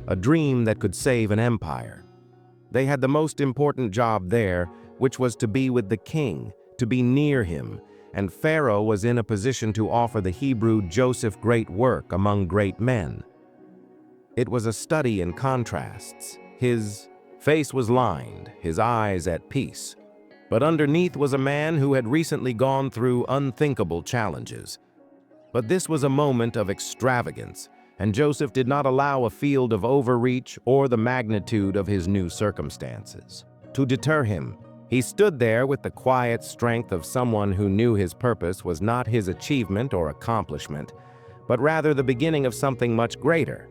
A dream that could save an empire. They had the most important job there, which was to be with the king, to be near him, and Pharaoh was in a position to offer the Hebrew Joseph great work among great men. It was a study in contrasts. His face was lined, his eyes at peace. But underneath was a man who had recently gone through unthinkable challenges. But this was a moment of extravagance, and Joseph did not allow a field of overreach or the magnitude of his new circumstances to deter him. He stood there with the quiet strength of someone who knew his purpose was not his achievement or accomplishment, but rather the beginning of something much greater.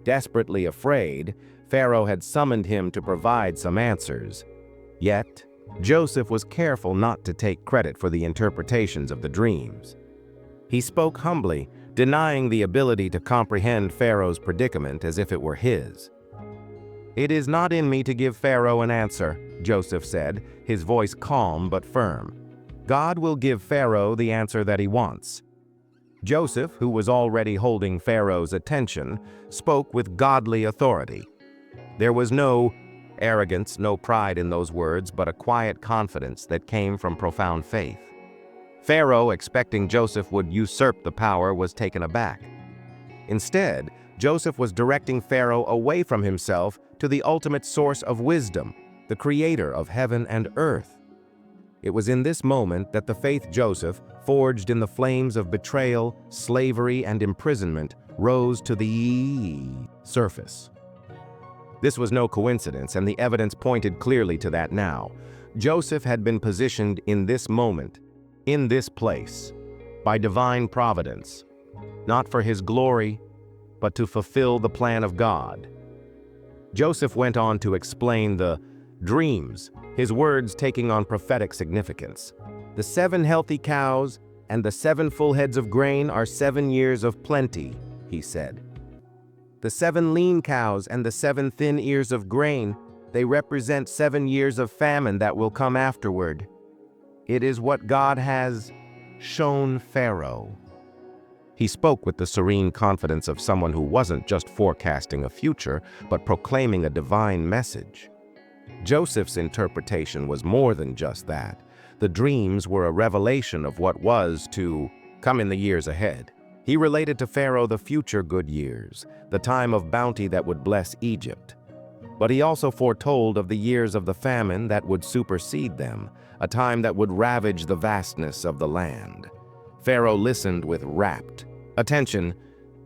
Desperately afraid, Pharaoh had summoned him to provide some answers. Yet, Joseph was careful not to take credit for the interpretations of the dreams. He spoke humbly, denying the ability to comprehend Pharaoh's predicament as if it were his. "It is not in me to give Pharaoh an answer," Joseph said, his voice calm but firm. "God will give Pharaoh the answer that he wants." Joseph, who was already holding Pharaoh's attention, spoke with godly authority. There was no arrogance, no pride in those words, but a quiet confidence that came from profound faith. Pharaoh, expecting Joseph would usurp the power, was taken aback. Instead, Joseph was directing Pharaoh away from himself to the ultimate source of wisdom, the creator of heaven and earth. It was in this moment that the faith Joseph, forged in the flames of betrayal, slavery, and imprisonment, rose to the surface. This was no coincidence, and the evidence pointed clearly to that now. Joseph had been positioned in this moment, in this place, by divine providence, not for his glory, but to fulfill the plan of God. Joseph went on to explain the dreams, his words taking on prophetic significance. The 7 healthy cows and the 7 full heads of grain are 7 years of plenty, he said. The 7 lean cows and the 7 thin ears of grain, they represent 7 years of famine that will come afterward. It is what God has shown Pharaoh. He spoke with the serene confidence of someone who wasn't just forecasting a future, but proclaiming a divine message. Joseph's interpretation was more than just that. The dreams were a revelation of what was to come in the years ahead. He related to Pharaoh the future good years, the time of bounty that would bless Egypt. But he also foretold of the years of the famine that would supersede them, a time that would ravage the vastness of the land. Pharaoh listened with rapt attention,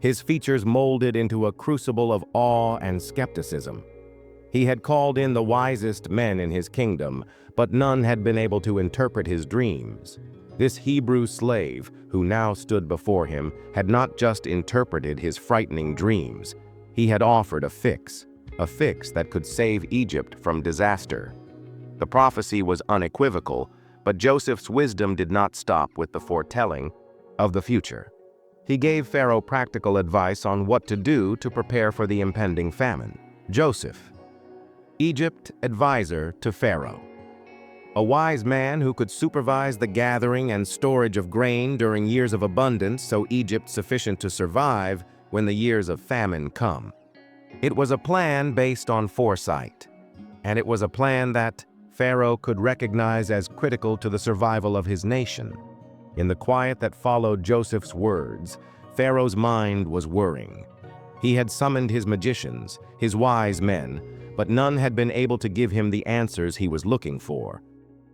his features molded into a crucible of awe and skepticism. He had called in the wisest men in his kingdom, but none had been able to interpret his dreams. This Hebrew slave, who now stood before him, had not just interpreted his frightening dreams. He had offered a fix that could save Egypt from disaster. The prophecy was unequivocal, but Joseph's wisdom did not stop with the foretelling of the future. He gave Pharaoh practical advice on what to do to prepare for the impending famine. Joseph, Egypt advisor to Pharaoh. A wise man who could supervise the gathering and storage of grain during years of abundance so Egypt sufficient to survive when the years of famine come. It was a plan based on foresight, and it was a plan that Pharaoh could recognize as critical to the survival of his nation. In the quiet that followed Joseph's words, Pharaoh's mind was whirring. He had summoned his magicians, his wise men, but none had been able to give him the answers he was looking for.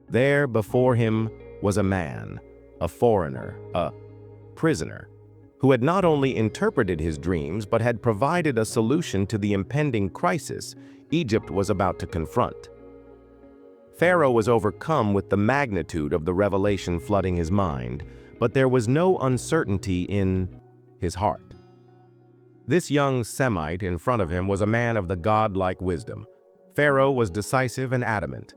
There before him was a man, a foreigner, a prisoner, who had not only interpreted his dreams but had provided a solution to the impending crisis Egypt was about to confront. Pharaoh was overcome with the magnitude of the revelation flooding his mind, but there was no uncertainty in his heart. This young Semite in front of him was a man of the godlike wisdom. Pharaoh was decisive and adamant.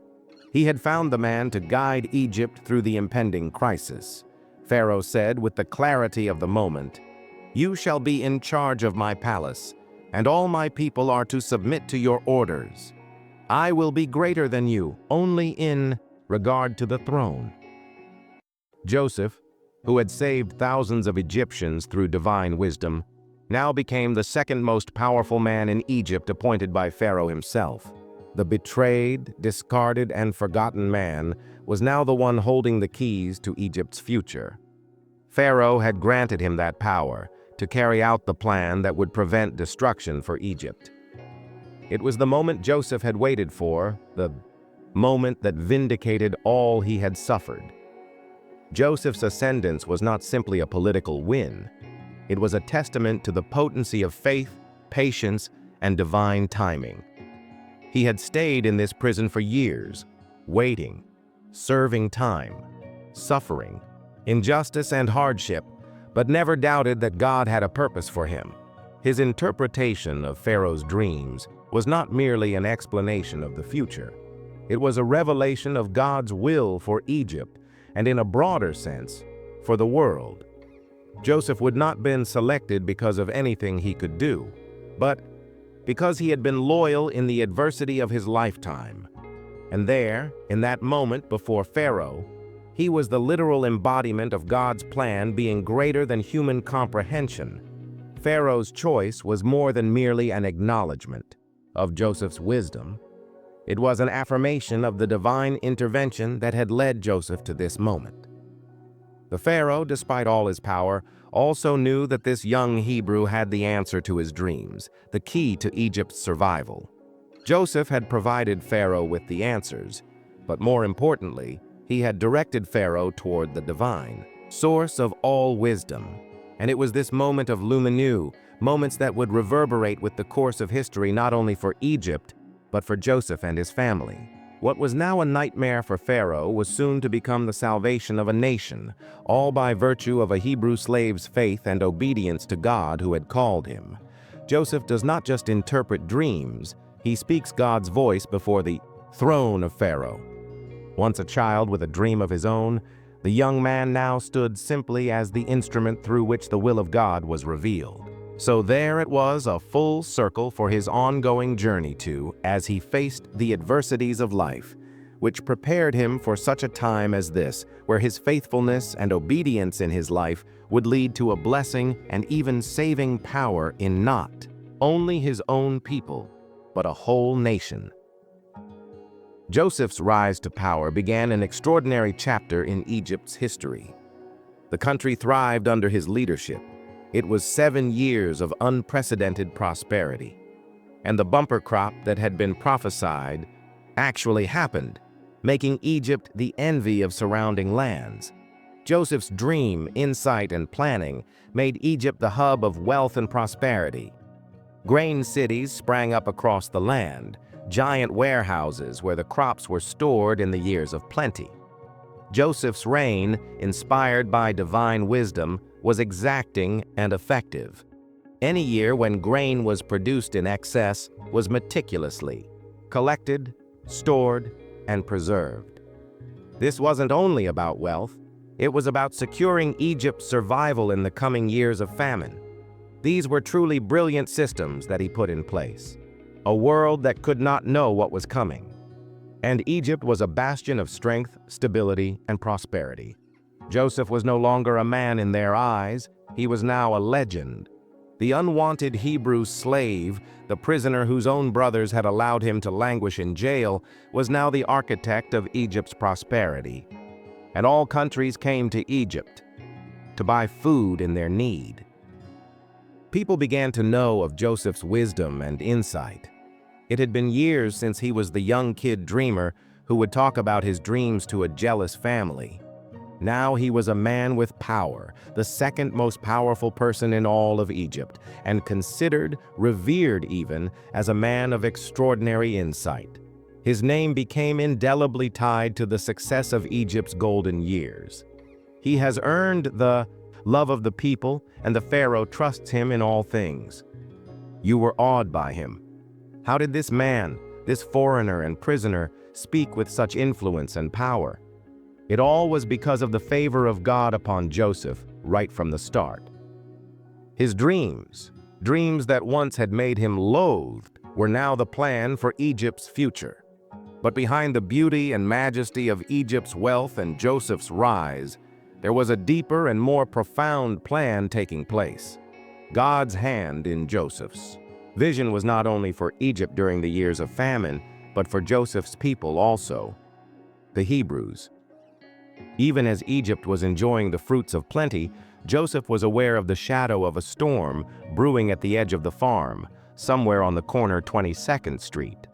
He had found the man to guide Egypt through the impending crisis. Pharaoh said with the clarity of the moment, "You shall be in charge of my palace, and all my people are to submit to your orders. I will be greater than you, only in regard to the throne." Joseph, who had saved thousands of Egyptians through divine wisdom, now became the second most powerful man in Egypt appointed by Pharaoh himself. The betrayed, discarded, and forgotten man was now the one holding the keys to Egypt's future. Pharaoh had granted him that power to carry out the plan that would prevent destruction for Egypt. It was the moment Joseph had waited for, the moment that vindicated all he had suffered. Joseph's ascendance was not simply a political win. It was a testament to the potency of faith, patience, and divine timing. He had stayed in this prison for years, waiting, serving time, suffering, injustice and hardship, but never doubted that God had a purpose for him. His interpretation of Pharaoh's dreams was not merely an explanation of the future. It was a revelation of God's will for Egypt, and in a broader sense, for the world. Joseph would not have been selected because of anything he could do, but because he had been loyal in the adversity of his lifetime. And there, in that moment before Pharaoh, he was the literal embodiment of God's plan being greater than human comprehension. Pharaoh's choice was more than merely an acknowledgement of Joseph's wisdom. It was an affirmation of the divine intervention that had led Joseph to this moment. The Pharaoh, despite all his power, also knew that this young Hebrew had the answer to his dreams, the key to Egypt's survival. Joseph had provided Pharaoh with the answers, but more importantly, He had directed Pharaoh toward the divine, source of all wisdom. And it was this moment of lumineux, moments that would reverberate with the course of history not only for Egypt, but for Joseph and his family. What was now a nightmare for Pharaoh was soon to become the salvation of a nation, all by virtue of a Hebrew slave's faith and obedience to God who had called him. Joseph does not just interpret dreams, he speaks God's voice before the throne of Pharaoh. Once a child with a dream of his own, the young man now stood simply as the instrument through which the will of God was revealed. So there it was, a full circle for his ongoing journey to, as he faced the adversities of life, which prepared him for such a time as this, where his faithfulness and obedience in his life would lead to a blessing and even saving power in not only his own people, but a whole nation. Joseph's rise to power began an extraordinary chapter in Egypt's history. The country thrived under his leadership. It was 7 years of unprecedented prosperity. And the bumper crop that had been prophesied actually happened, making Egypt the envy of surrounding lands. Joseph's dream, insight, and planning made Egypt the hub of wealth and prosperity. Grain cities sprang up across the land, giant warehouses where the crops were stored in the years of plenty. Joseph's reign, inspired by divine wisdom, was exacting and effective. Any year when grain was produced in excess was meticulously collected, stored, and preserved. This wasn't only about wealth, it was about securing Egypt's survival in the coming years of famine. These were truly brilliant systems that he put in place. A world that could not know what was coming. And Egypt was a bastion of strength, stability, and prosperity. Joseph was no longer a man in their eyes, he was now a legend. The unwanted Hebrew slave, the prisoner whose own brothers had allowed him to languish in jail, was now the architect of Egypt's prosperity. And all countries came to Egypt to buy food in their need. People began to know of Joseph's wisdom and insight. It had been years since he was the young kid dreamer who would talk about his dreams to a jealous family. Now he was a man with power, the second most powerful person in all of Egypt, and considered, revered even, as a man of extraordinary insight. His name became indelibly tied to the success of Egypt's golden years. He has earned the love of the people, and the Pharaoh trusts him in all things. You were awed by him. How did this man, this foreigner and prisoner, speak with such influence and power? It all was because of the favor of God upon Joseph right from the start. His dreams that once had made him loathed, were now the plan for Egypt's future. But behind the beauty and majesty of Egypt's wealth and Joseph's rise, there was a deeper and more profound plan taking place. God's hand in Joseph's. Vision was not only for Egypt during the years of famine, but for Joseph's people also, the Hebrews. Even as Egypt was enjoying the fruits of plenty, Joseph was aware of the shadow of a storm brewing at the edge of the farm, somewhere on the corner 22nd Street.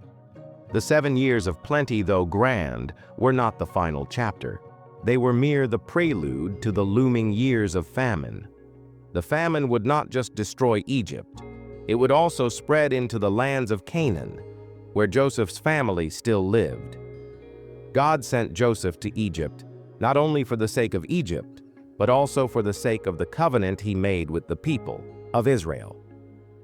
The 7 years of plenty, though grand, were not the final chapter. They were mere the prelude to the looming years of famine. The famine would not just destroy Egypt, it would also spread into the lands of Canaan, where Joseph's family still lived. God sent Joseph to Egypt, not only for the sake of Egypt, but also for the sake of the covenant he made with the people of Israel.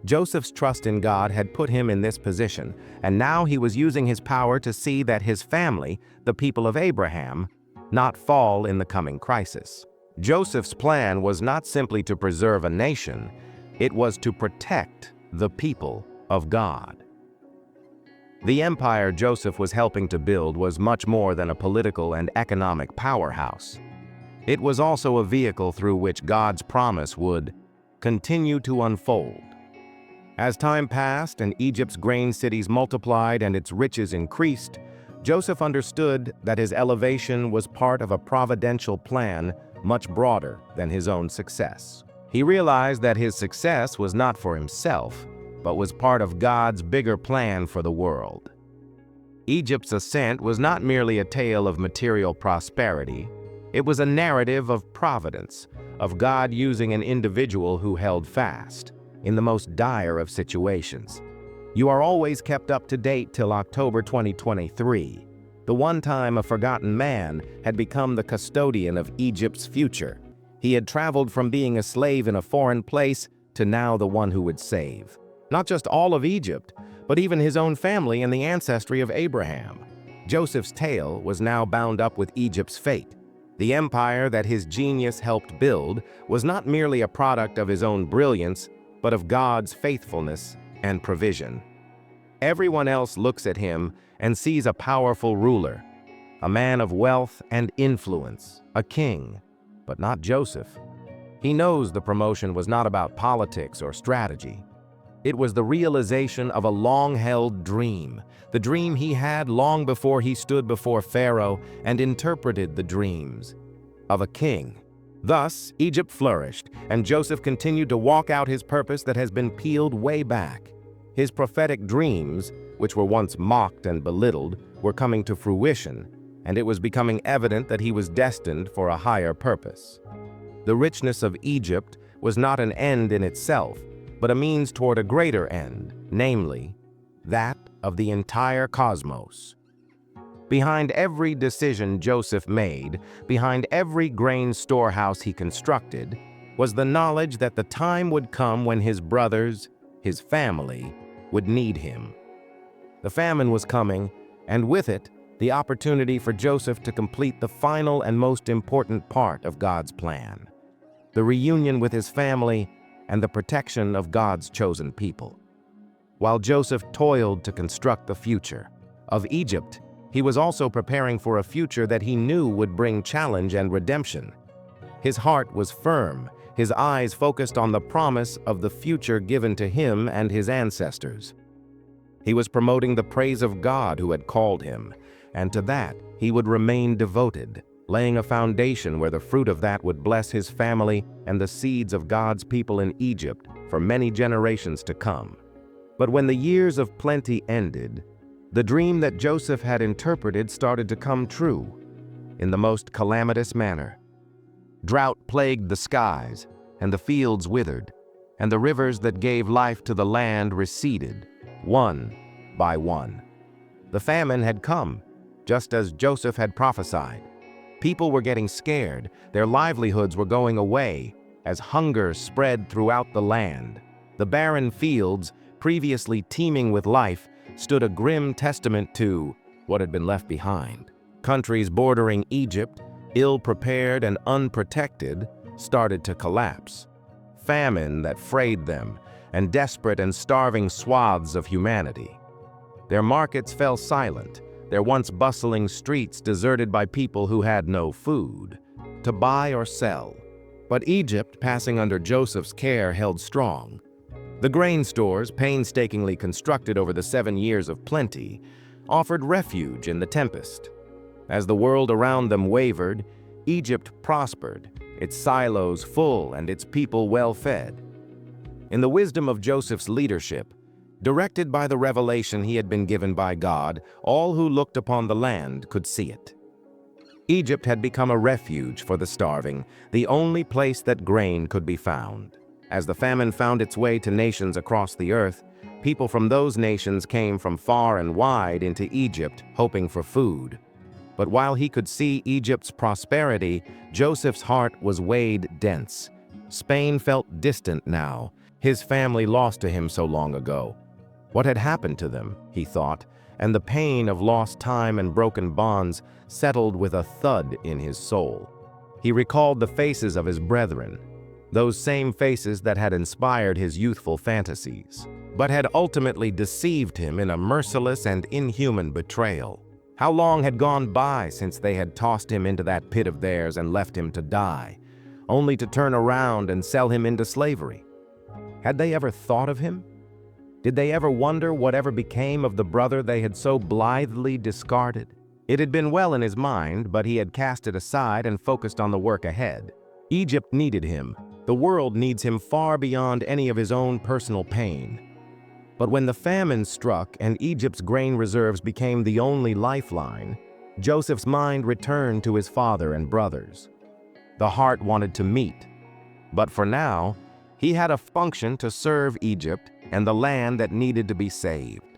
Joseph's trust in God had put him in this position, and now he was using his power to see that his family, the people of Abraham, not fall in the coming crisis. Joseph's plan was not simply to preserve a nation, it was to protect the people of God. The empire Joseph was helping to build was much more than a political and economic powerhouse. It was also a vehicle through which God's promise would continue to unfold. As time passed and Egypt's grain cities multiplied and its riches increased, Joseph understood that his elevation was part of a providential plan much broader than his own success. He realized that his success was not for himself, but was part of God's bigger plan for the world. Egypt's ascent was not merely a tale of material prosperity. It was a narrative of providence, of God using an individual who held fast in the most dire of situations. You are always kept up to date till October 2023. The one time a forgotten man had become the custodian of Egypt's future. He had traveled from being a slave in a foreign place to now the one who would save not just all of Egypt, but even his own family and the ancestry of Abraham. Joseph's tale was now bound up with Egypt's fate. The empire that his genius helped build was not merely a product of his own brilliance, but of God's faithfulness and provision. Everyone else looks at him and sees a powerful ruler, a man of wealth and influence, a king, but not Joseph. He knows the promotion was not about politics or strategy. It was the realization of a long-held dream, the dream he had long before he stood before Pharaoh and interpreted the dreams of a king. Thus, Egypt flourished, and Joseph continued to walk out his purpose that has been peeled way back. His prophetic dreams, which were once mocked and belittled, were coming to fruition, and it was becoming evident that he was destined for a higher purpose. The richness of Egypt was not an end in itself, but a means toward a greater end, namely, that of the entire cosmos. Behind every decision Joseph made, behind every grain storehouse he constructed, was the knowledge that the time would come when his brothers, his family, would need him. The famine was coming, and with it, the opportunity for Joseph to complete the final and most important part of God's plan, the reunion with his family and the protection of God's chosen people. While Joseph toiled to construct the future of Egypt, he was also preparing for a future that he knew would bring challenge and redemption. His heart was firm, his eyes focused on the promise of the future given to him and his ancestors. He was promoting the praise of God who had called him, and to that he would remain devoted, laying a foundation where the fruit of that would bless his family and the seeds of God's people in Egypt for many generations to come. But when the years of plenty ended, the dream that Joseph had interpreted started to come true in the most calamitous manner. Drought plagued the skies, and the fields withered, and the rivers that gave life to the land receded, one by one. The famine had come, just as Joseph had prophesied. People were getting scared, their livelihoods were going away, as hunger spread throughout the land. The barren fields, previously teeming with life, stood a grim testament to what had been left behind. Countries bordering Egypt, ill-prepared and unprotected, started to collapse. Famine that frayed them, and desperate and starving swaths of humanity. Their markets fell silent, their once bustling streets deserted by people who had no food to buy or sell. But Egypt, passing under Joseph's care, held strong. The grain stores, painstakingly constructed over the 7 years of plenty, offered refuge in the tempest. As the world around them wavered, Egypt prospered, its silos full and its people well-fed. In the wisdom of Joseph's leadership, directed by the revelation he had been given by God, all who looked upon the land could see it. Egypt had become a refuge for the starving, the only place that grain could be found. As the famine found its way to nations across the earth, people from those nations came from far and wide into Egypt, hoping for food. But while he could see Egypt's prosperity, Joseph's heart was weighed dense. Spain felt distant now, his family lost to him so long ago. What had happened to them, he thought, and the pain of lost time and broken bonds settled with a thud in his soul. He recalled the faces of his brethren, those same faces that had inspired his youthful fantasies, but had ultimately deceived him in a merciless and inhuman betrayal. How long had gone by since they had tossed him into that pit of theirs and left him to die, only to turn around and sell him into slavery? Had they ever thought of him? Did they ever wonder whatever became of the brother they had so blithely discarded? It had been well in his mind, but he had cast it aside and focused on the work ahead. Egypt needed him. The world needs him far beyond any of his own personal pain. But when the famine struck and Egypt's grain reserves became the only lifeline, Joseph's mind returned to his father and brothers. The heart wanted to meet, but for now, he had a function to serve Egypt and the land that needed to be saved.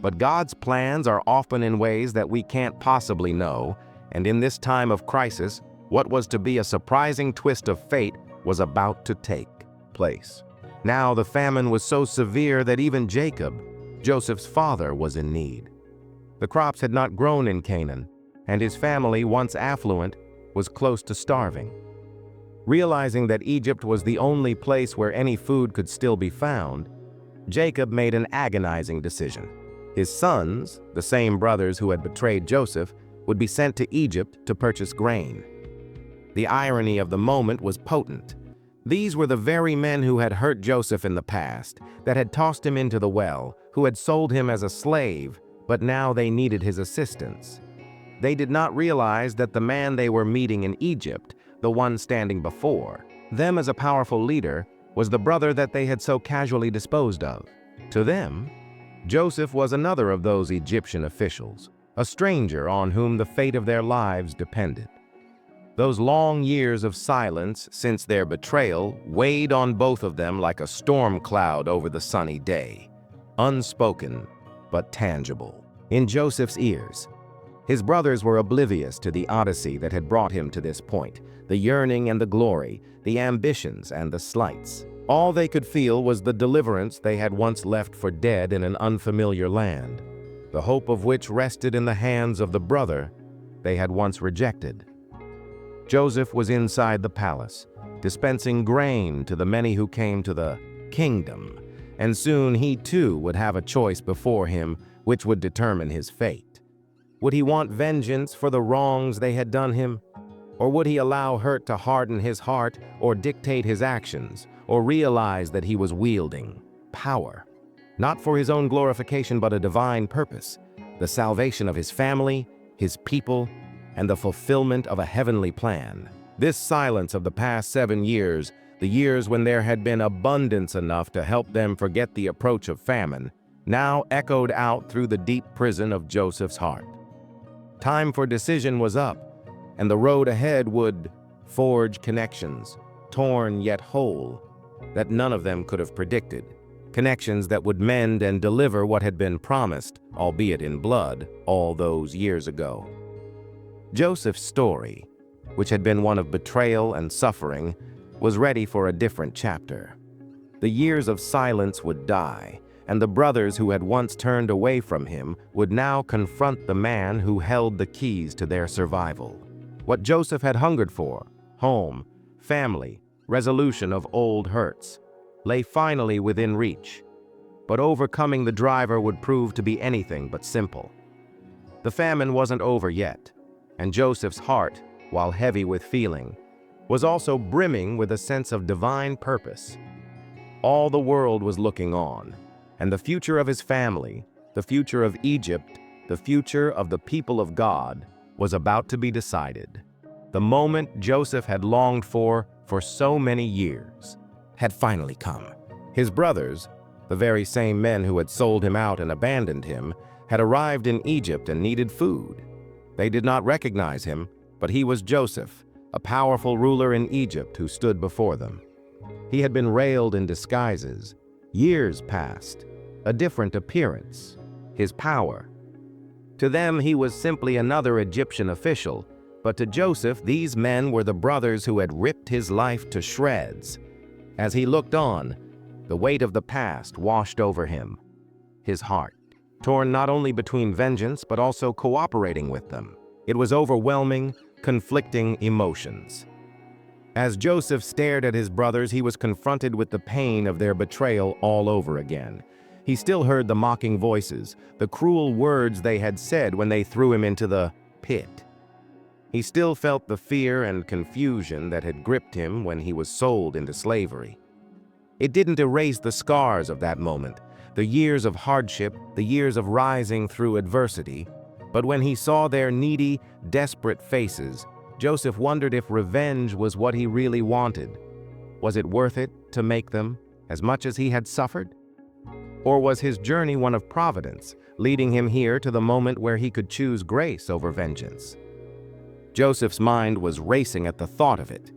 But God's plans are often in ways that we can't possibly know, and in this time of crisis, what was to be a surprising twist of fate was about to take place. Now the famine was so severe that even Jacob, Joseph's father, was in need. The crops had not grown in Canaan, and his family, once affluent, was close to starving. Realizing that Egypt was the only place where any food could still be found, Jacob made an agonizing decision. His sons, the same brothers who had betrayed Joseph, would be sent to Egypt to purchase grain. The irony of the moment was potent. These were the very men who had hurt Joseph in the past, that had tossed him into the well, who had sold him as a slave, but now they needed his assistance. They did not realize that the man they were meeting in Egypt, the one standing before them as a powerful leader, was the brother that they had so casually disposed of. To them, Joseph was another of those Egyptian officials, a stranger on whom the fate of their lives depended. Those long years of silence since their betrayal weighed on both of them like a storm cloud over the sunny day, unspoken but tangible. In Joseph's ears, his brothers were oblivious to the odyssey that had brought him to this point, the yearning and the glory, the ambitions and the slights. All they could feel was the deliverance they had once left for dead in an unfamiliar land, the hope of which rested in the hands of the brother they had once rejected. Joseph was inside the palace, dispensing grain to the many who came to the kingdom, and soon he too would have a choice before him which would determine his fate. Would he want vengeance for the wrongs they had done him? Or would he allow hurt to harden his heart or dictate his actions, or realize that he was wielding power, not for his own glorification but a divine purpose, the salvation of his family, his people, and the fulfillment of a heavenly plan? This silence of the past 7 years, the years when there had been abundance enough to help them forget the approach of famine, now echoed out through the deep prison of Joseph's heart. Time for decision was up, and the road ahead would forge connections, torn yet whole, that none of them could have predicted. Connections that would mend and deliver what had been promised, albeit in blood, all those years ago. Joseph's story, which had been one of betrayal and suffering, was ready for a different chapter. The years of silence would die, and the brothers who had once turned away from him would now confront the man who held the keys to their survival. What Joseph had hungered for, home, family, resolution of old hurts, lay finally within reach. But overcoming the driver would prove to be anything but simple. The famine wasn't over yet, and Joseph's heart, while heavy with feeling, was also brimming with a sense of divine purpose. All the world was looking on, and the future of his family, the future of Egypt, the future of the people of God, was about to be decided. The moment Joseph had longed for so many years had finally come. His brothers, the very same men who had sold him out and abandoned him, had arrived in Egypt and needed food. They did not recognize him, but he was Joseph, a powerful ruler in Egypt who stood before them. He had been railed in disguises. Years passed, a different appearance, his power. To them, he was simply another Egyptian official, but to Joseph, these men were the brothers who had ripped his life to shreds. As he looked on, the weight of the past washed over him, his heart, torn not only between vengeance but also cooperating with them. It was overwhelming, conflicting emotions. As Joseph stared at his brothers, he was confronted with the pain of their betrayal all over again. He still heard the mocking voices, the cruel words they had said when they threw him into the pit. He still felt the fear and confusion that had gripped him when he was sold into slavery. It didn't erase the scars of that moment, the years of hardship, the years of rising through adversity. But when he saw their needy, desperate faces, Joseph wondered if revenge was what he really wanted. Was it worth it to make them as much as he had suffered? Or was his journey one of providence, leading him here to the moment where he could choose grace over vengeance? Joseph's mind was racing at the thought of it.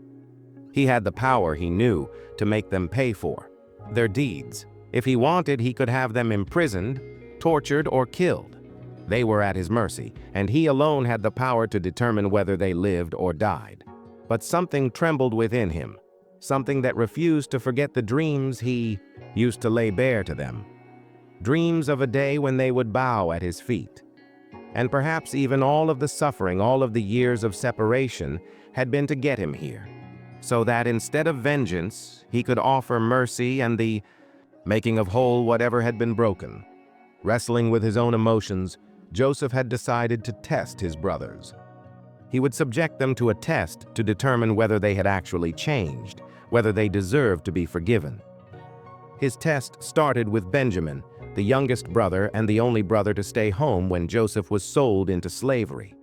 He had the power, he knew, to make them pay for their deeds. If he wanted, he could have them imprisoned, tortured, or killed. They were at his mercy, and he alone had the power to determine whether they lived or died. But something trembled within him, something that refused to forget the dreams he used to lay bare to them. Dreams of a day when they would bow at his feet. And perhaps even all of the suffering, all of the years of separation had been to get him here, so that instead of vengeance, he could offer mercy and the making of whole whatever had been broken. Wrestling with his own emotions, Joseph had decided to test his brothers. He would subject them to a test to determine whether they had actually changed, whether they deserved to be forgiven. His test started with Benjamin, the youngest brother and the only brother to stay home when Joseph was sold into slavery.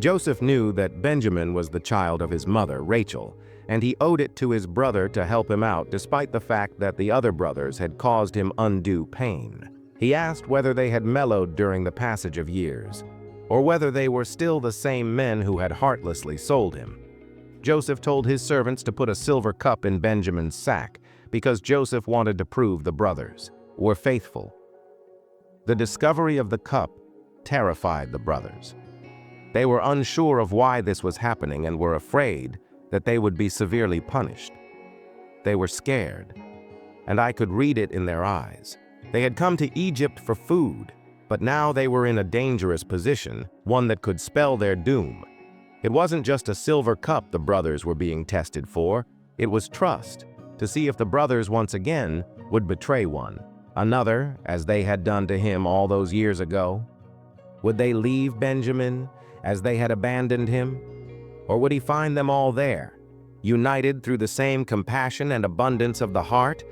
Joseph knew that Benjamin was the child of his mother, Rachel, and he owed it to his brother to help him out despite the fact that the other brothers had caused him undue pain. He asked whether they had mellowed during the passage of years, or whether they were still the same men who had heartlessly sold him. Joseph told his servants to put a silver cup in Benjamin's sack because Joseph wanted to prove the brothers were faithful. The discovery of the cup terrified the brothers. They were unsure of why this was happening and were afraid that they would be severely punished. They were scared, and I could read it in their eyes. They had come to Egypt for food, but now they were in a dangerous position, one that could spell their doom. It wasn't just a silver cup the brothers were being tested for, it was trust, to see if the brothers once again would betray one another, as they had done to him all those years ago. Would they leave Benjamin as they had abandoned him? Or would he find them all there, united through the same compassion and abundance of the heart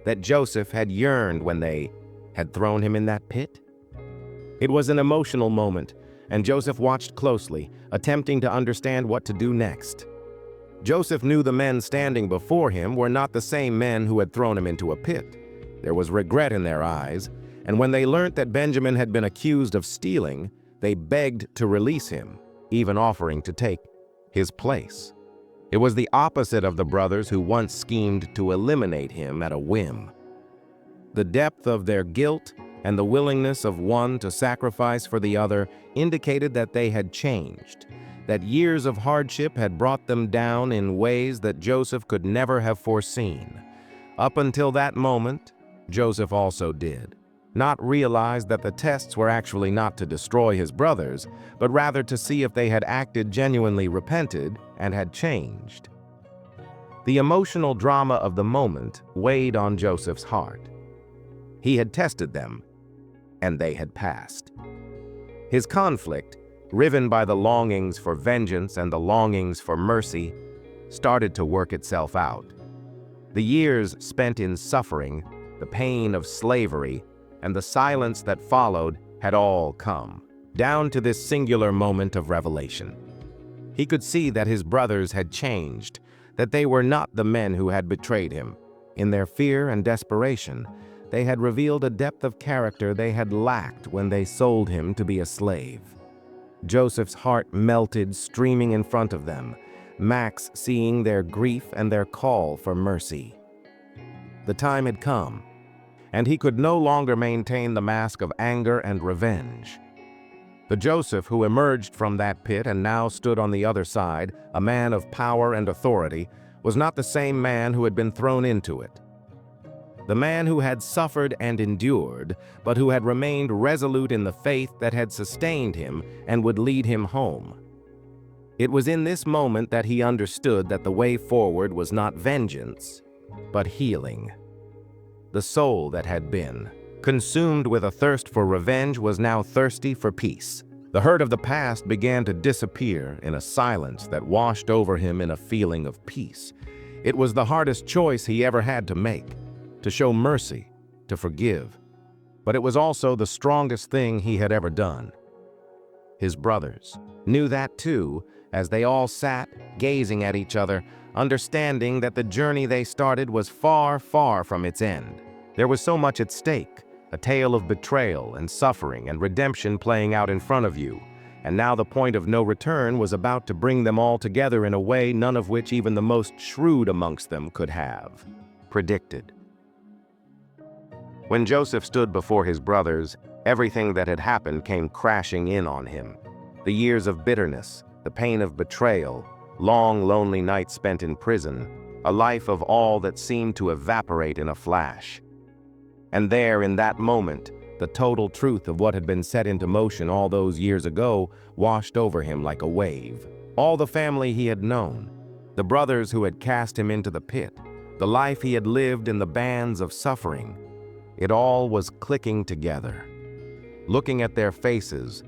that Joseph had yearned when they had thrown him in that pit? It was an emotional moment, and Joseph watched closely, attempting to understand what to do next. Joseph knew the men standing before him were not the same men who had thrown him into a pit. There was regret in their eyes, and when they learnt that Benjamin had been accused of stealing, they begged to release him, even offering to take his place. It was the opposite of the brothers who once schemed to eliminate him at a whim. The depth of their guilt and the willingness of one to sacrifice for the other indicated that they had changed, that years of hardship had brought them down in ways that Joseph could never have foreseen. Up until that moment, Joseph also did not realize that the tests were actually not to destroy his brothers, but rather to see if they had acted genuinely repented and had changed. The emotional drama of the moment weighed on Joseph's heart. He had tested them, and they had passed. His conflict, riven by the longings for vengeance and the longings for mercy, started to work itself out. The years spent in suffering, the pain of slavery, and the silence that followed had all come, down to this singular moment of revelation. He could see that his brothers had changed, that they were not the men who had betrayed him. In their fear and desperation, they had revealed a depth of character they had lacked when they sold him to be a slave. Joseph's heart melted, streaming in front of them, Max seeing their grief and their call for mercy. The time had come, and he could no longer maintain the mask of anger and revenge. The Joseph who emerged from that pit and now stood on the other side, a man of power and authority, was not the same man who had been thrown into it. The man who had suffered and endured, but who had remained resolute in the faith that had sustained him and would lead him home. It was in this moment that he understood that the way forward was not vengeance, but healing. The soul that had been consumed with a thirst for revenge was now thirsty for peace. The hurt of the past began to disappear in a silence that washed over him in a feeling of peace. It was the hardest choice he ever had to make, to show mercy, to forgive. But it was also the strongest thing he had ever done. His brothers knew that too, as they all sat, gazing at each other, understanding that the journey they started was far, far from its end. There was so much at stake. a tale of betrayal and suffering and redemption playing out in front of you, and now the point of no return was about to bring them all together in a way none of which even the most shrewd amongst them could have predicted. When Joseph stood before his brothers, everything that had happened came crashing in on him. The years of bitterness, the pain of betrayal, long lonely nights spent in prison, a life of all that seemed to evaporate in a flash. And there, in that moment, the total truth of what had been set into motion all those years ago washed over him like a wave. All the family he had known, the brothers who had cast him into the pit, the life he had lived in the bands of suffering, it all was clicking together. Looking at their faces,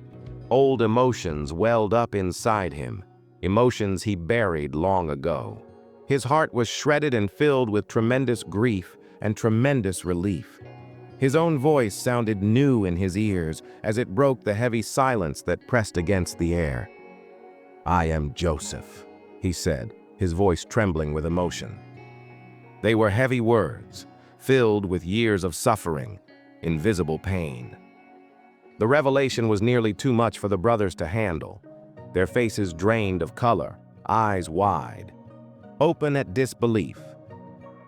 old emotions welled up inside him, emotions he buried long ago. His heart was shredded and filled with tremendous grief and tremendous relief. His own voice sounded new in his ears as it broke the heavy silence that pressed against the air. "I am Joseph," he said, his voice trembling with emotion. They were heavy words, filled with years of suffering, invisible pain. The revelation was nearly too much for the brothers to handle, their faces drained of color, eyes wide, open at disbelief.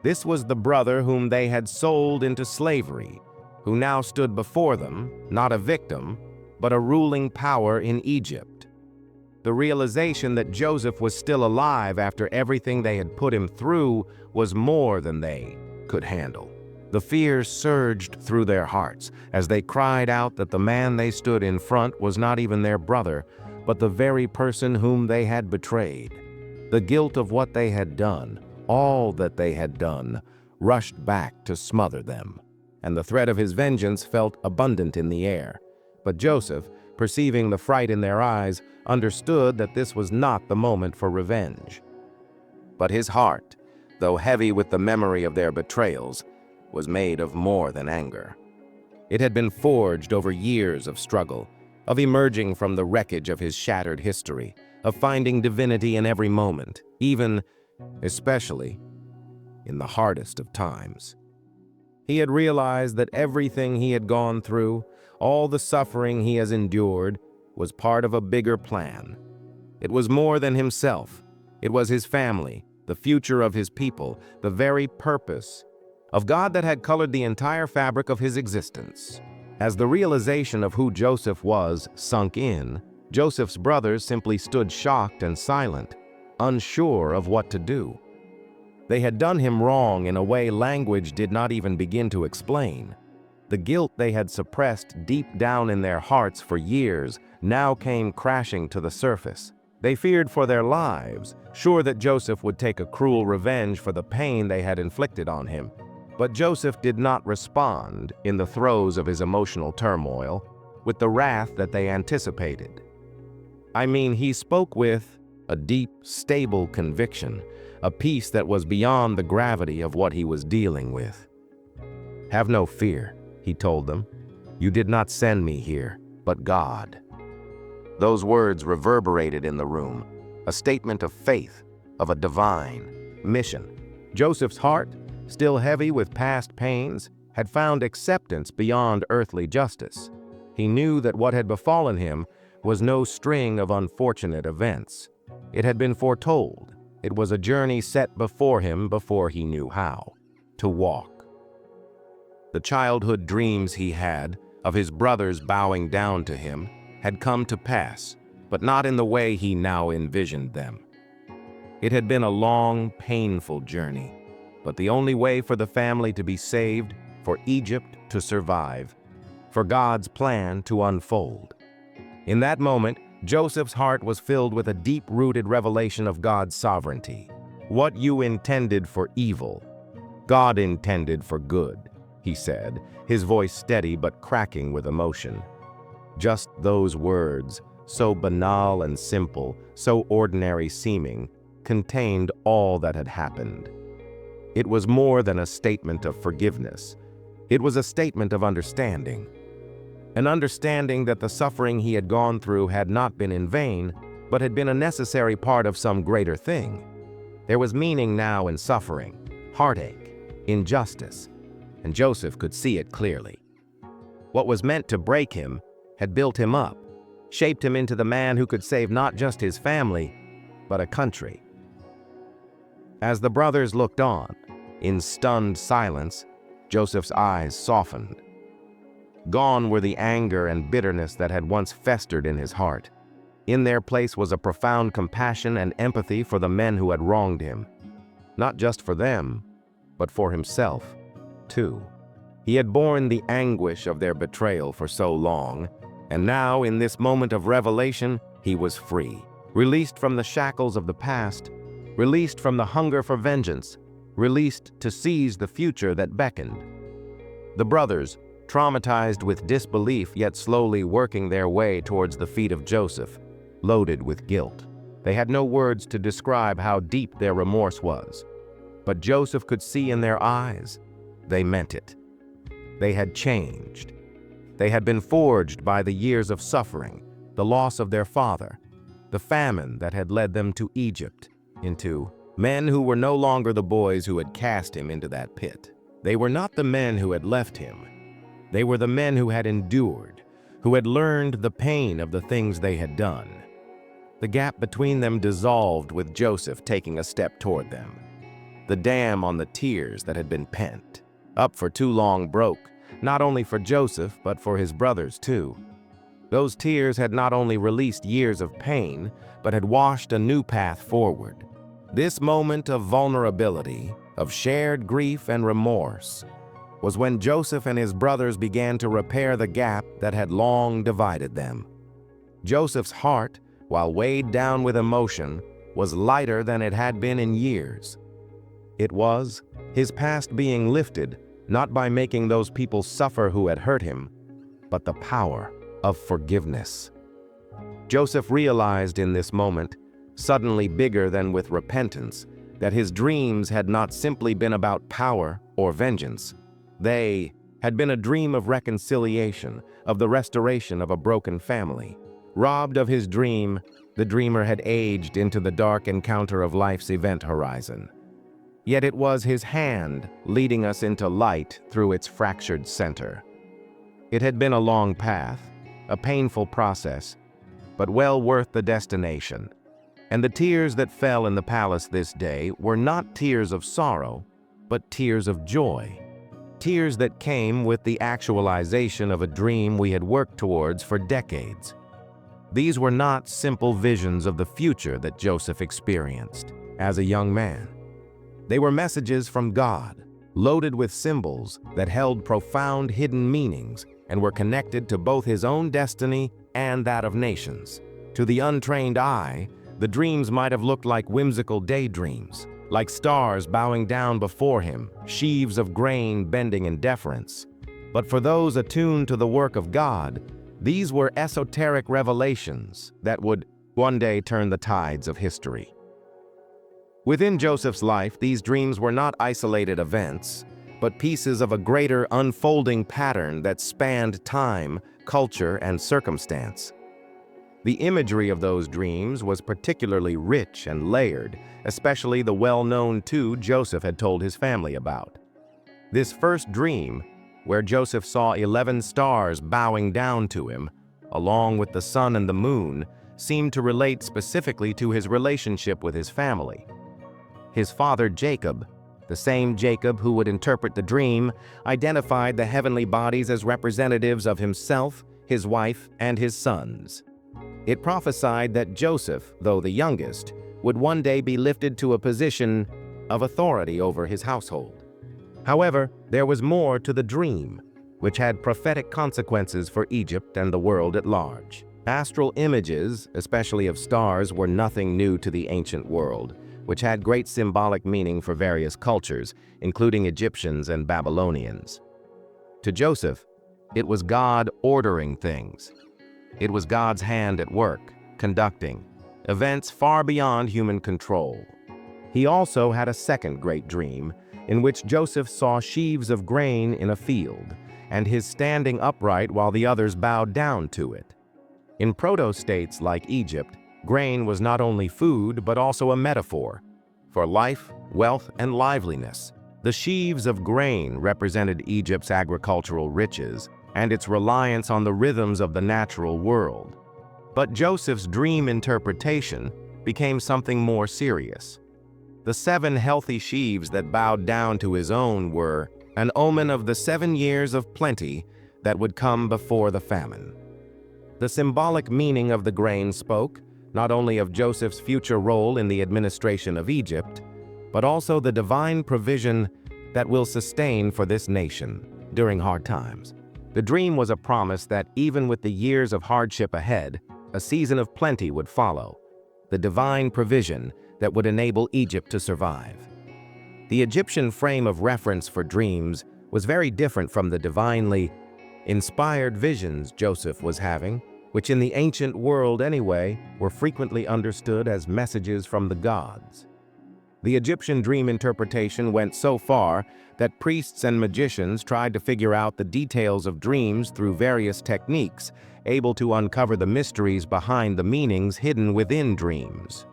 This was the brother whom they had sold into slavery, who now stood before them, not a victim, but a ruling power in Egypt. The realization that Joseph was still alive after everything they had put him through was more than they could handle. The fear surged through their hearts as they cried out that the man they stood in front was not even their brother, but the very person whom they had betrayed. The guilt of what they had done, all that they had done, rushed back to smother them, and the threat of his vengeance felt abundant in the air. But Joseph, perceiving the fright in their eyes, understood that this was not the moment for revenge. But his heart, though heavy with the memory of their betrayals, was made of more than anger. It had been forged over years of struggle, of emerging from the wreckage of his shattered history, of finding divinity in every moment, even, especially, in the hardest of times. He had realized that everything he had gone through, all the suffering he has endured, was part of a bigger plan. It was more than himself. It was his family, the future of his people, the very purpose of God that had colored the entire fabric of his existence. As the realization of who Joseph was sunk in, Joseph's brothers simply stood shocked and silent, unsure of what to do. They had done him wrong in a way language did not even begin to explain. The guilt they had suppressed deep down in their hearts for years now came crashing to the surface. They feared for their lives, sure that Joseph would take a cruel revenge for the pain they had inflicted on him. But Joseph did not respond, in the throes of his emotional turmoil, with the wrath that they anticipated. I mean, he spoke with a deep, stable conviction, a peace that was beyond the gravity of what he was dealing with. "Have no fear," he told them. "You did not send me here, but God." Those words reverberated in the room, a statement of faith, of a divine mission. Joseph's heart, still heavy with past pains, had found acceptance beyond earthly justice. He knew that what had befallen him was no string of unfortunate events. It had been foretold. It was a journey set before him before he knew how to walk. The childhood dreams he had of his brothers bowing down to him had come to pass, but not in the way he now envisioned them. It had been a long, painful journey, but the only way for the family to be saved, for Egypt to survive, for God's plan to unfold. In that moment, Joseph's heart was filled with a deep-rooted revelation of God's sovereignty. "What you intended for evil, God intended for good," he said, his voice steady but cracking with emotion. Just those words, so banal and simple, so ordinary seeming, contained all that had happened. It was more than a statement of forgiveness. It was a statement of understanding. An understanding that the suffering he had gone through had not been in vain, but had been a necessary part of some greater thing. There was meaning now in suffering, heartache, injustice, and Joseph could see it clearly. What was meant to break him had built him up, shaped him into the man who could save not just his family, but a country. As the brothers looked on, in stunned silence, Joseph's eyes softened. Gone were the anger and bitterness that had once festered in his heart. In their place was a profound compassion and empathy for the men who had wronged him. Not just for them, but for himself, too. He had borne the anguish of their betrayal for so long, and now, in this moment of revelation, he was free, released from the shackles of the past, released from the hunger for vengeance, released to seize the future that beckoned. The brothers, traumatized with disbelief yet slowly working their way towards the feet of Joseph, loaded with guilt. They had no words to describe how deep their remorse was, but Joseph could see in their eyes. They meant it. They had changed. They had been forged by the years of suffering, the loss of their father, the famine that had led them to Egypt, into men who were no longer the boys who had cast him into that pit. They were not the men who had left him. They were the men who had endured, who had learned the pain of the things they had done. The gap between them dissolved with Joseph taking a step toward them. The dam on the tears that had been pent, up for too long, broke, not only for Joseph, but for his brothers too. Those tears had not only released years of pain, but had washed a new path forward. This moment of vulnerability, of shared grief and remorse, was when Joseph and his brothers began to repair the gap that had long divided them. Joseph's heart, while weighed down with emotion, was lighter than it had been in years. It was his past being lifted, not by making those people suffer who had hurt him, but the power of forgiveness. Joseph realized in this moment, suddenly bigger than with repentance, that his dreams had not simply been about power or vengeance. They had been a dream of reconciliation, of the restoration of a broken family. Robbed of his dream, the dreamer had aged into the dark encounter of life's event horizon. Yet it was his hand leading us into light through its fractured center. It had been a long path, a painful process, but well worth the destination. And the tears that fell in the palace this day were not tears of sorrow, but tears of joy. Tears that came with the actualization of a dream we had worked towards for decades. These were not simple visions of the future that Joseph experienced as a young man. They were messages from God, loaded with symbols that held profound hidden meanings and were connected to both his own destiny and that of nations. To the untrained eye, the dreams might have looked like whimsical daydreams, like stars bowing down before him, sheaves of grain bending in deference. But for those attuned to the work of God, these were esoteric revelations that would one day turn the tides of history. Within Joseph's life, these dreams were not isolated events, but pieces of a greater unfolding pattern that spanned time, culture, and circumstance. The imagery of those dreams was particularly rich and layered, especially the well-known two Joseph had told his family about. This first dream, where Joseph saw 11 stars bowing down to him, along with the sun and the moon, seemed to relate specifically to his relationship with his family. His father Jacob, the same Jacob who would interpret the dream, identified the heavenly bodies as representatives of himself, his wife, and his sons. It prophesied that Joseph, though the youngest, would one day be lifted to a position of authority over his household. However, there was more to the dream, which had prophetic consequences for Egypt and the world at large. Astral images, especially of stars, were nothing new to the ancient world, which had great symbolic meaning for various cultures, including Egyptians and Babylonians. To Joseph, it was God ordering things. It was God's hand at work, conducting events far beyond human control. He also had a second great dream, in which Joseph saw sheaves of grain in a field, and his standing upright while the others bowed down to it. In proto-states like Egypt, grain was not only food, but also a metaphor for life, wealth, and liveliness. The sheaves of grain represented Egypt's agricultural riches, and its reliance on the rhythms of the natural world. But Joseph's dream interpretation became something more serious. The 7 healthy sheaves that bowed down to his own were an omen of the 7 years of plenty that would come before the famine. The symbolic meaning of the grain spoke not only of Joseph's future role in the administration of Egypt, but also the divine provision that will sustain for this nation during hard times. The dream was a promise that even with the years of hardship ahead, a season of plenty would follow, the divine provision that would enable Egypt to survive. The Egyptian frame of reference for dreams was very different from the divinely inspired visions Joseph was having, which in the ancient world anyway were frequently understood as messages from the gods. The Egyptian dream interpretation went so far that priests and magicians tried to figure out the details of dreams through various techniques, able to uncover the mysteries behind the meanings hidden within dreams.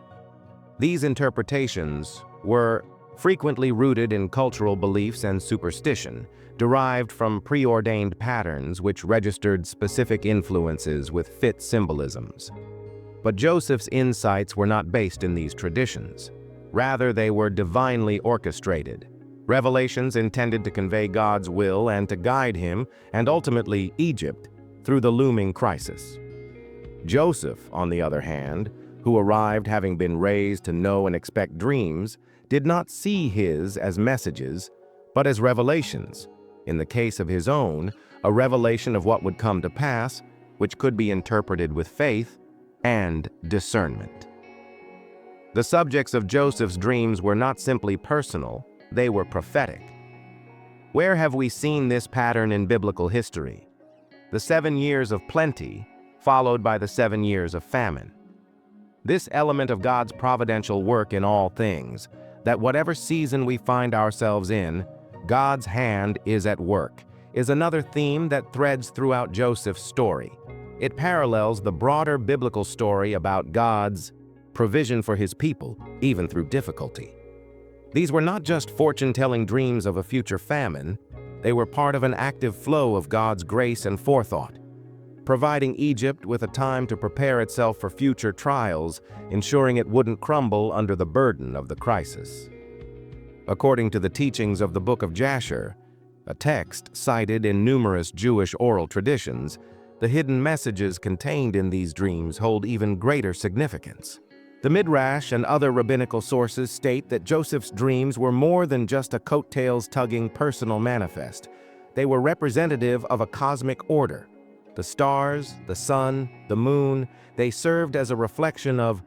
These interpretations were frequently rooted in cultural beliefs and superstition, derived from preordained patterns which registered specific influences with fit symbolisms. But Joseph's insights were not based in these traditions. Rather, they were divinely orchestrated, revelations intended to convey God's will and to guide him, and ultimately Egypt, through the looming crisis. Joseph, on the other hand, who arrived having been raised to know and expect dreams, did not see his as messages, but as revelations. In the case of his own, a revelation of what would come to pass, which could be interpreted with faith and discernment. The subjects of Joseph's dreams were not simply personal, they were prophetic. Where have we seen this pattern in biblical history? The 7 years of plenty, followed by the 7 years of famine. This element of God's providential work in all things, that whatever season we find ourselves in, God's hand is at work, is another theme that threads throughout Joseph's story. It parallels the broader biblical story about God's provision for his people, even through difficulty. These were not just fortune-telling dreams of a future famine, they were part of an active flow of God's grace and forethought, providing Egypt with a time to prepare itself for future trials, ensuring it wouldn't crumble under the burden of the crisis. According to the teachings of the book of Jasher, a text cited in numerous Jewish oral traditions, the hidden messages contained in these dreams hold even greater significance. The Midrash and other rabbinical sources state that Joseph's dreams were more than just a coattails-tugging personal manifest. They were representative of a cosmic order. The stars, the sun, the moon, they served as a reflection of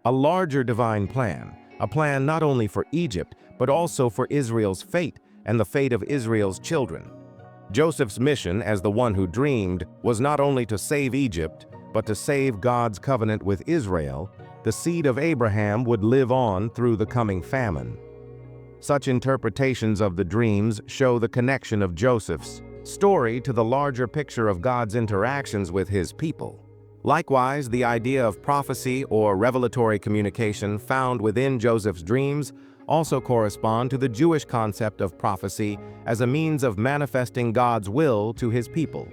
a larger divine plan, a plan not only for Egypt, but also for Israel's fate and the fate of Israel's children. Joseph's mission as the one who dreamed was not only to save Egypt, but to save God's covenant with Israel. The seed of Abraham would live on through the coming famine. Such interpretations of the dreams show the connection of Joseph's story to the larger picture of God's interactions with his people. Likewise, the idea of prophecy or revelatory communication found within Joseph's dreams also correspond to the Jewish concept of prophecy as a means of manifesting God's will to his people.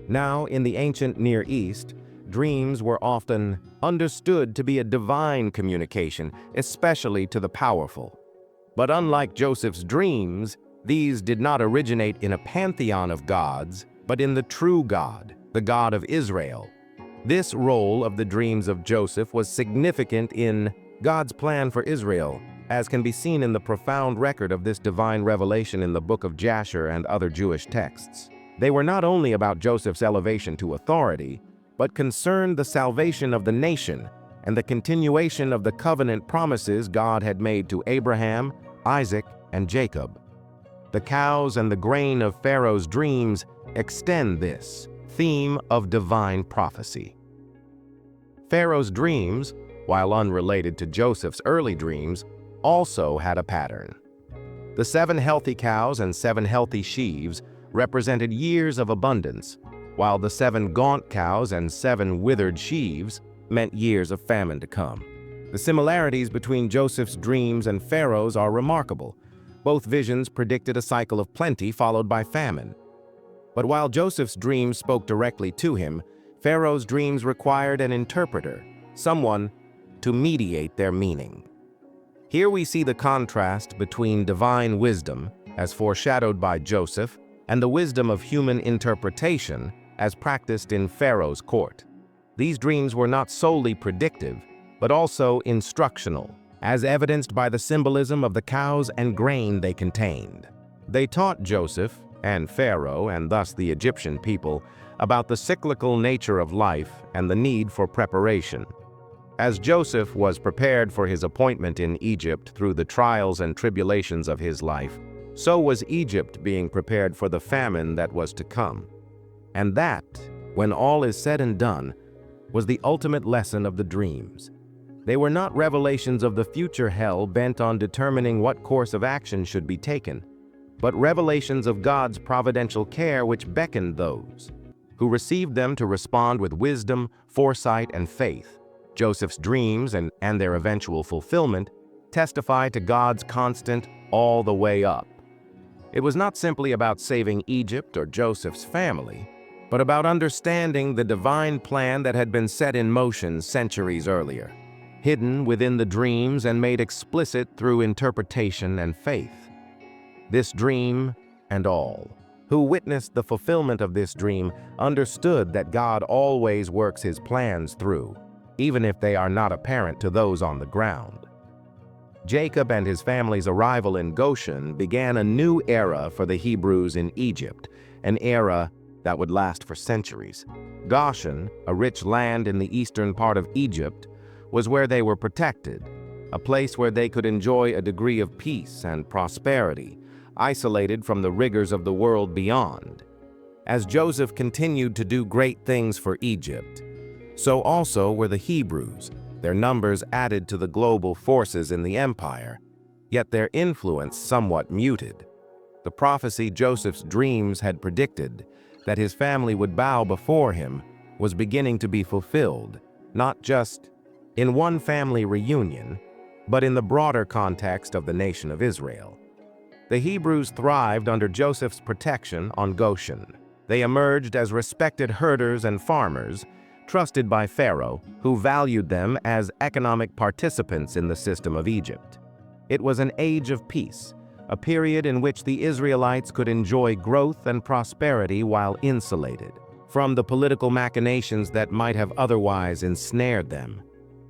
Now, in the ancient Near East, dreams were often understood to be a divine communication, especially to the powerful. But unlike Joseph's dreams, these did not originate in a pantheon of gods, but in the true God, the God of Israel. This role of the dreams of Joseph was significant in God's plan for Israel, as can be seen in the profound record of this divine revelation in the book of Jasher and other Jewish texts. They were not only about Joseph's elevation to authority, but concerned the salvation of the nation and the continuation of the covenant promises God had made to Abraham, Isaac, and Jacob. The cows and the grain of Pharaoh's dreams extend this theme of divine prophecy. Pharaoh's dreams, while unrelated to Joseph's early dreams, also had a pattern. The 7 healthy cows and 7 healthy sheaves represented years of abundance, while the 7 gaunt cows and 7 withered sheaves meant years of famine to come. The similarities between Joseph's dreams and Pharaoh's are remarkable. Both visions predicted a cycle of plenty followed by famine. But while Joseph's dreams spoke directly to him, Pharaoh's dreams required an interpreter, someone to mediate their meaning. Here we see the contrast between divine wisdom, as foreshadowed by Joseph, and the wisdom of human interpretation, as practiced in Pharaoh's court. These dreams were not solely predictive, but also instructional, as evidenced by the symbolism of the cows and grain they contained. They taught Joseph, and Pharaoh, and thus the Egyptian people, about the cyclical nature of life and the need for preparation. As Joseph was prepared for his appointment in Egypt through the trials and tribulations of his life, so was Egypt being prepared for the famine that was to come. And that, when all is said and done, was the ultimate lesson of the dreams. They were not revelations of the future hell bent on determining what course of action should be taken, but revelations of God's providential care which beckoned those who received them to respond with wisdom, foresight, and faith. Joseph's dreams and their eventual fulfillment testify to God's constant all the way up. It was not simply about saving Egypt or Joseph's family, but about understanding the divine plan that had been set in motion centuries earlier, hidden within the dreams and made explicit through interpretation and faith. This dream and all who witnessed the fulfillment of this dream understood that God always works his plans through, even if they are not apparent to those on the ground. Jacob and his family's arrival in Goshen began a new era for the Hebrews in Egypt, an era that would last for centuries. Goshen, a rich land in the eastern part of Egypt, was where they were protected, a place where they could enjoy a degree of peace and prosperity, isolated from the rigors of the world beyond. As Joseph continued to do great things for Egypt, so also were the Hebrews, their numbers added to the global forces in the empire, yet their influence somewhat muted. The prophecy Joseph's dreams had predicted, that his family would bow before him, was beginning to be fulfilled, not just in one family reunion, but in the broader context of the nation of Israel. The Hebrews thrived under Joseph's protection on Goshen. They emerged as respected herders and farmers, trusted by Pharaoh, who valued them as economic participants in the system of Egypt. It was an age of peace, a period in which the Israelites could enjoy growth and prosperity while insulated from the political machinations that might have otherwise ensnared them.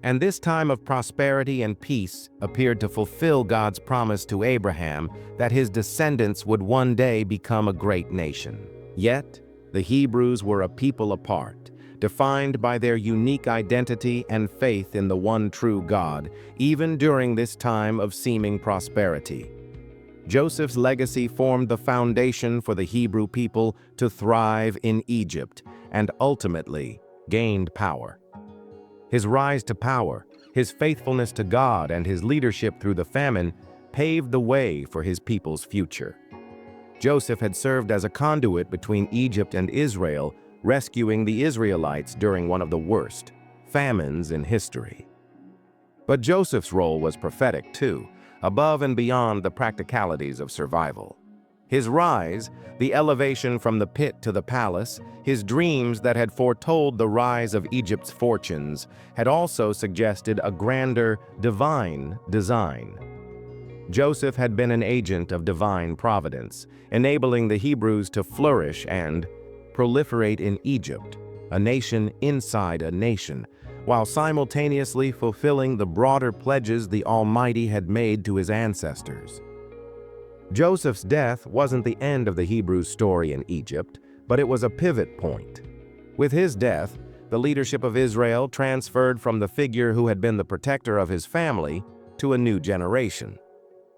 And this time of prosperity and peace appeared to fulfill God's promise to Abraham that his descendants would one day become a great nation. Yet, the Hebrews were a people apart, defined by their unique identity and faith in the one true God, even during this time of seeming prosperity. Joseph's legacy formed the foundation for the Hebrew people to thrive in Egypt and ultimately gained power. His rise to power, his faithfulness to God, and his leadership through the famine paved the way for his people's future. Joseph had served as a conduit between Egypt and Israel, rescuing the Israelites during one of the worst famines in history. But Joseph's role was prophetic too, above and beyond the practicalities of survival. His rise, the elevation from the pit to the palace, his dreams that had foretold the rise of Egypt's fortunes, had also suggested a grander, divine design. Joseph had been an agent of divine providence, enabling the Hebrews to flourish and proliferate in Egypt, a nation inside a nation, while simultaneously fulfilling the broader pledges the Almighty had made to his ancestors. Joseph's death wasn't the end of the Hebrews' story in Egypt, but it was a pivot point. With his death, the leadership of Israel transferred from the figure who had been the protector of his family to a new generation.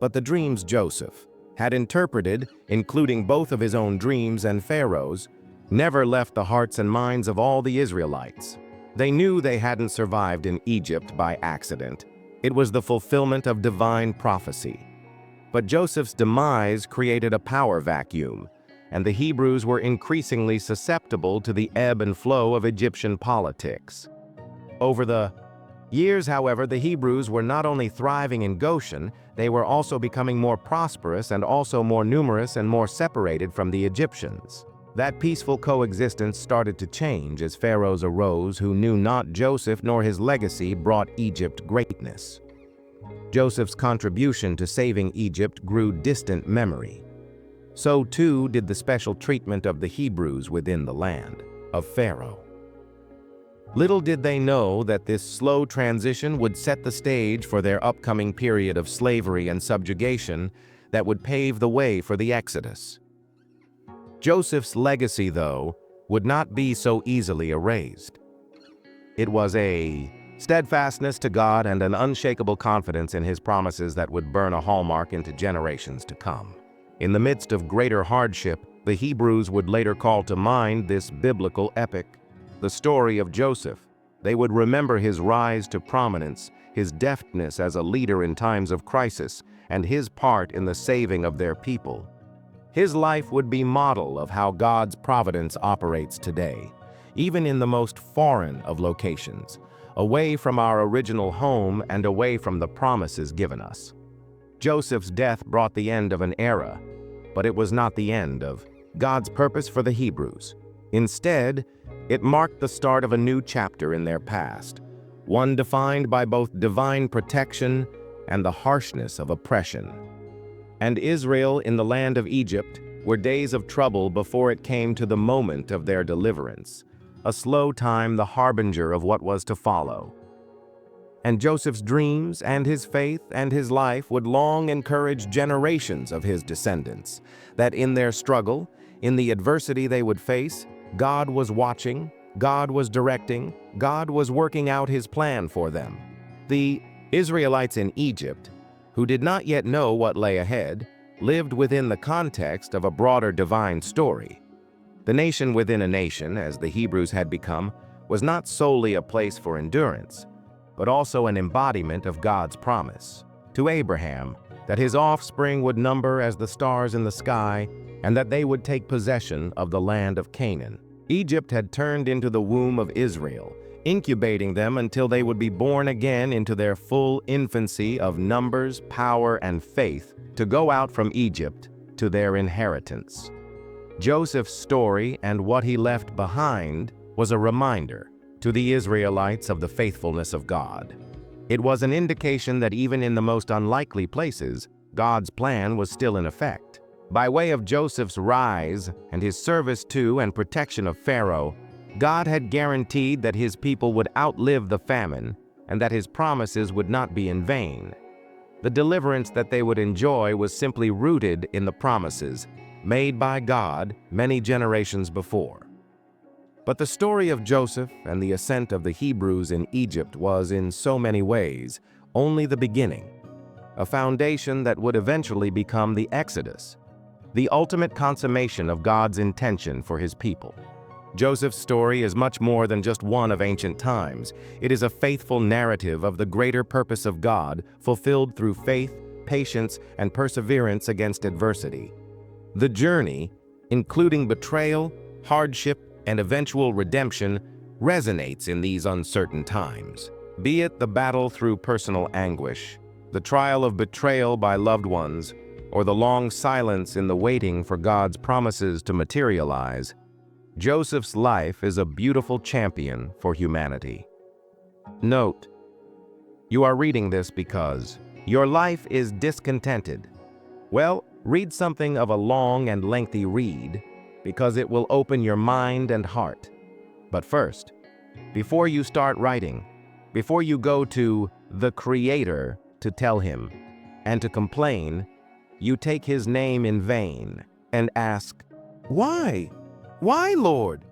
But the dreams Joseph had interpreted, including both of his own dreams and Pharaoh's, never left the hearts and minds of all the Israelites. They knew they hadn't survived in Egypt by accident. It was the fulfillment of divine prophecy. But Joseph's demise created a power vacuum, and the Hebrews were increasingly susceptible to the ebb and flow of Egyptian politics. Over the years, however, the Hebrews were not only thriving in Goshen, they were also becoming more prosperous and also more numerous and more separated from the Egyptians. That peaceful coexistence started to change as pharaohs arose who knew not Joseph nor his legacy brought Egypt greatness. Joseph's contribution to saving Egypt grew distant memory. So too did the special treatment of the Hebrews within the land of Pharaoh. Little did they know that this slow transition would set the stage for their upcoming period of slavery and subjugation that would pave the way for the Exodus. Joseph's legacy, though, would not be so easily erased. It was a steadfastness to God and an unshakable confidence in his promises that would burn a hallmark into generations to come. In the midst of greater hardship, the Hebrews would later call to mind this biblical epic, the story of Joseph. They would remember his rise to prominence, his deftness as a leader in times of crisis, and his part in the saving of their people. His life would be model of how God's providence operates today, even in the most foreign of locations, away from our original home and away from the promises given us. Joseph's death brought the end of an era, but it was not the end of God's purpose for the Hebrews. Instead, it marked the start of a new chapter in their past, one defined by both divine protection and the harshness of oppression. And Israel in the land of Egypt were days of trouble before it came to the moment of their deliverance, a slow time the harbinger of what was to follow. And Joseph's dreams and his faith and his life would long encourage generations of his descendants, that in their struggle, in the adversity they would face, God was watching, God was directing, God was working out his plan for them. The Israelites in Egypt, who did not yet know what lay ahead, lived within the context of a broader divine story. The nation within a nation, as the Hebrews had become, was not solely a place for endurance, but also an embodiment of God's promise to Abraham that his offspring would number as the stars in the sky and that they would take possession of the land of Canaan. Egypt had turned into the womb of Israel, incubating them until they would be born again into their full infancy of numbers, power, and faith to go out from Egypt to their inheritance. Joseph's story and what he left behind was a reminder to the Israelites of the faithfulness of God. It was an indication that even in the most unlikely places, God's plan was still in effect. By way of Joseph's rise and his service to and protection of Pharaoh, God had guaranteed that his people would outlive the famine and that his promises would not be in vain. The deliverance that they would enjoy was simply rooted in the promises made by God many generations before. But the story of Joseph and the ascent of the Hebrews in Egypt was, in so many ways, only the beginning, a foundation that would eventually become the Exodus, the ultimate consummation of God's intention for his people. Joseph's story is much more than just one of ancient times. It is a faithful narrative of the greater purpose of God, fulfilled through faith, patience, and perseverance against adversity. The journey, including betrayal, hardship, and eventual redemption, resonates in these uncertain times. Be it the battle through personal anguish, the trial of betrayal by loved ones, or the long silence in the waiting for God's promises to materialize, Joseph's life is a beautiful champion for humanity. Note, you are reading this because your life is discontented. Well, read something of a long and lengthy read, because it will open your mind and heart. But first, before you start writing, before you go to the Creator to tell him and to complain, you take his name in vain and ask, "Why? Why, Lord?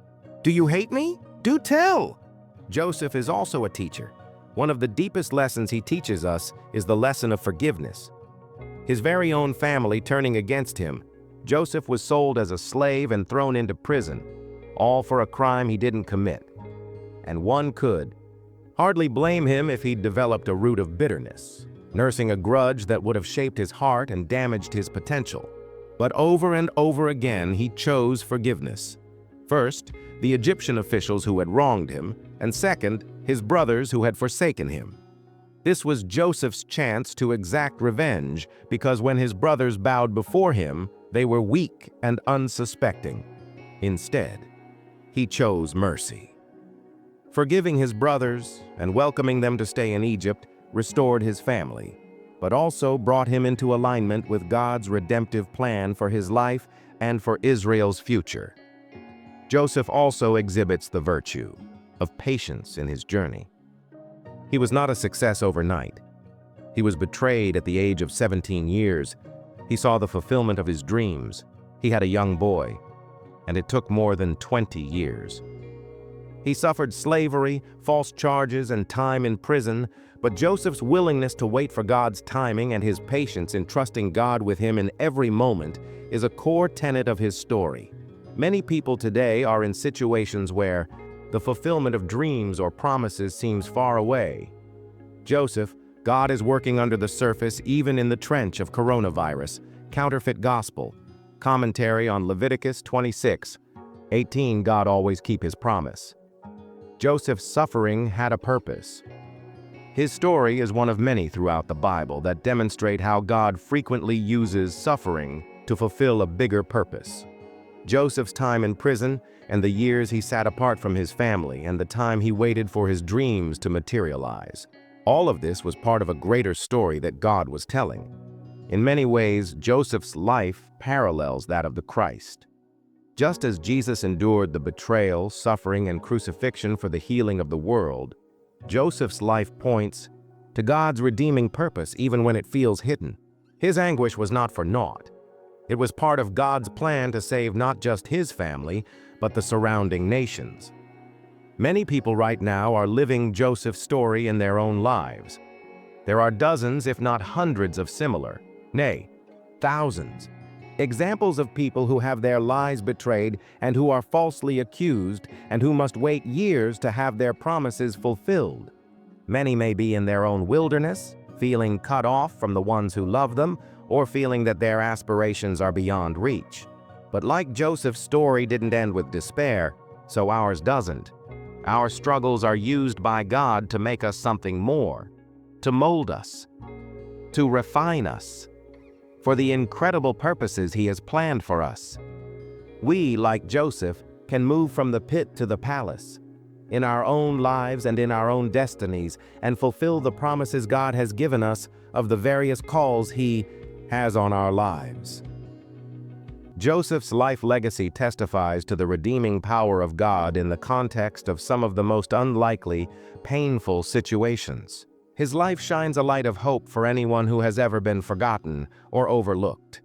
Do you hate me? Do tell." Joseph is also a teacher. One of the deepest lessons he teaches us is the lesson of forgiveness. His very own family turning against him, Joseph was sold as a slave and thrown into prison, all for a crime he didn't commit. And one could hardly blame him if he'd developed a root of bitterness, nursing a grudge that would have shaped his heart and damaged his potential. But over and over again, he chose forgiveness. First, the Egyptian officials who had wronged him, and second, his brothers who had forsaken him. This was Joseph's chance to exact revenge, because when his brothers bowed before him, they were weak and unsuspecting. Instead, he chose mercy. Forgiving his brothers and welcoming them to stay in Egypt restored his family, but also brought him into alignment with God's redemptive plan for his life and for Israel's future. Joseph also exhibits the virtue of patience in his journey. He was not a success overnight. He was betrayed at the age of 17 years. He saw the fulfillment of his dreams. He had a young boy, and it took more than 20 years. He suffered slavery, false charges, and time in prison, but Joseph's willingness to wait for God's timing and his patience in trusting God with him in every moment is a core tenet of his story. Many people today are in situations where the fulfillment of dreams or promises seems far away. Joseph, God is working under the surface even in the trench of coronavirus, counterfeit gospel, commentary on Leviticus 26:18. God always keep his promise. Joseph's suffering had a purpose. His story is one of many throughout the Bible that demonstrate how God frequently uses suffering to fulfill a bigger purpose. Joseph's time in prison and the years he sat apart from his family and the time he waited for his dreams to materialize. All of this was part of a greater story that God was telling. In many ways, Joseph's life parallels that of the Christ. Just as Jesus endured the betrayal, suffering, and crucifixion for the healing of the world, Joseph's life points to God's redeeming purpose even when it feels hidden. His anguish was not for naught. It was part of God's plan to save not just his family, but the surrounding nations. Many people right now are living Joseph's story in their own lives. There are dozens, if not hundreds, of similar, nay, thousands, examples of people who have their lives betrayed and who are falsely accused and who must wait years to have their promises fulfilled. Many may be in their own wilderness, feeling cut off from the ones who love them, or feeling that their aspirations are beyond reach. But like Joseph's story didn't end with despair, so ours doesn't. Our struggles are used by God to make us something more, to mold us, to refine us, for the incredible purposes he has planned for us. We, like Joseph, can move from the pit to the palace, in our own lives and in our own destinies, and fulfill the promises God has given us of the various calls he has on our lives. Joseph's life legacy testifies to the redeeming power of God in the context of some of the most unlikely, painful situations. His life shines a light of hope for anyone who has ever been forgotten or overlooked.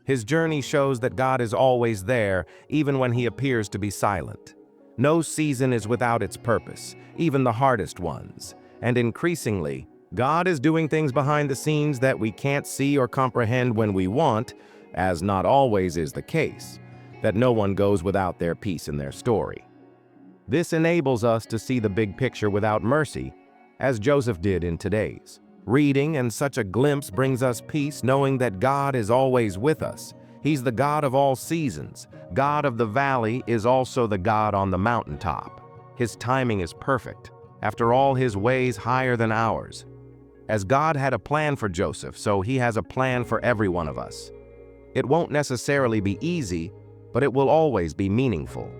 His journey shows that God is always there, even when he appears to be silent. No season is without its purpose, even the hardest ones. And increasingly, God is doing things behind the scenes that we can't see or comprehend when we want, as not always is the case, that no one goes without their piece in their story. This enables us to see the big picture without mercy, as Joseph did in today's reading, and such a glimpse brings us peace knowing that God is always with us. He's the God of all seasons. God of the valley is also the God on the mountaintop. His timing is perfect. After all, his ways higher than ours. As God had a plan for Joseph, so he has a plan for every one of us. It won't necessarily be easy, but it will always be meaningful.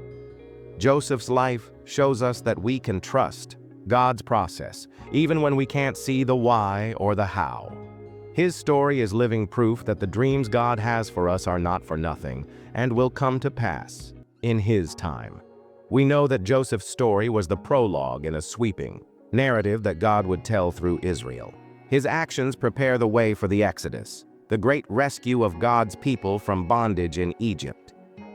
Joseph's life shows us that we can trust God's process, even when we can't see the why or the how. His story is living proof that the dreams God has for us are not for nothing and will come to pass in his time. We know that Joseph's story was the prologue in a sweeping narrative that God would tell through Israel. His actions prepare the way for the Exodus, the great rescue of God's people from bondage in Egypt.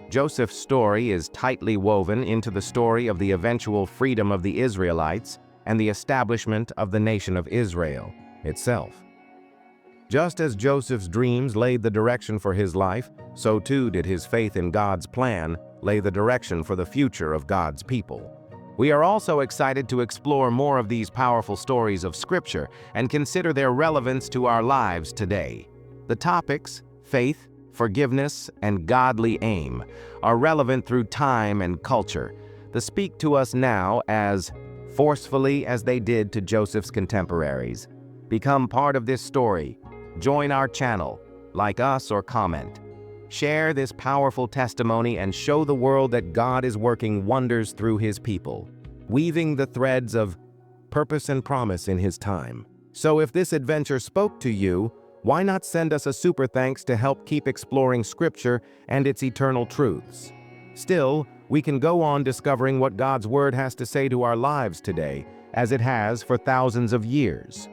Joseph's story is tightly woven into the story of the eventual freedom of the Israelites and the establishment of the nation of Israel itself. Just as Joseph's dreams laid the direction for his life, so too did his faith in God's plan lay the direction for the future of God's people. We are also excited to explore more of these powerful stories of Scripture and consider their relevance to our lives today. The topics, faith, forgiveness, and godly aim, are relevant through time and culture. They speak to us now as forcefully as they did to Joseph's contemporaries. Become part of this story. Join our channel, like us or comment. Share this powerful testimony and show the world that God is working wonders through His people, weaving the threads of purpose and promise in His time. So if this adventure spoke to you, why not send us a super thanks to help keep exploring Scripture and its eternal truths? Still, we can go on discovering what God's Word has to say to our lives today, as it has for thousands of years.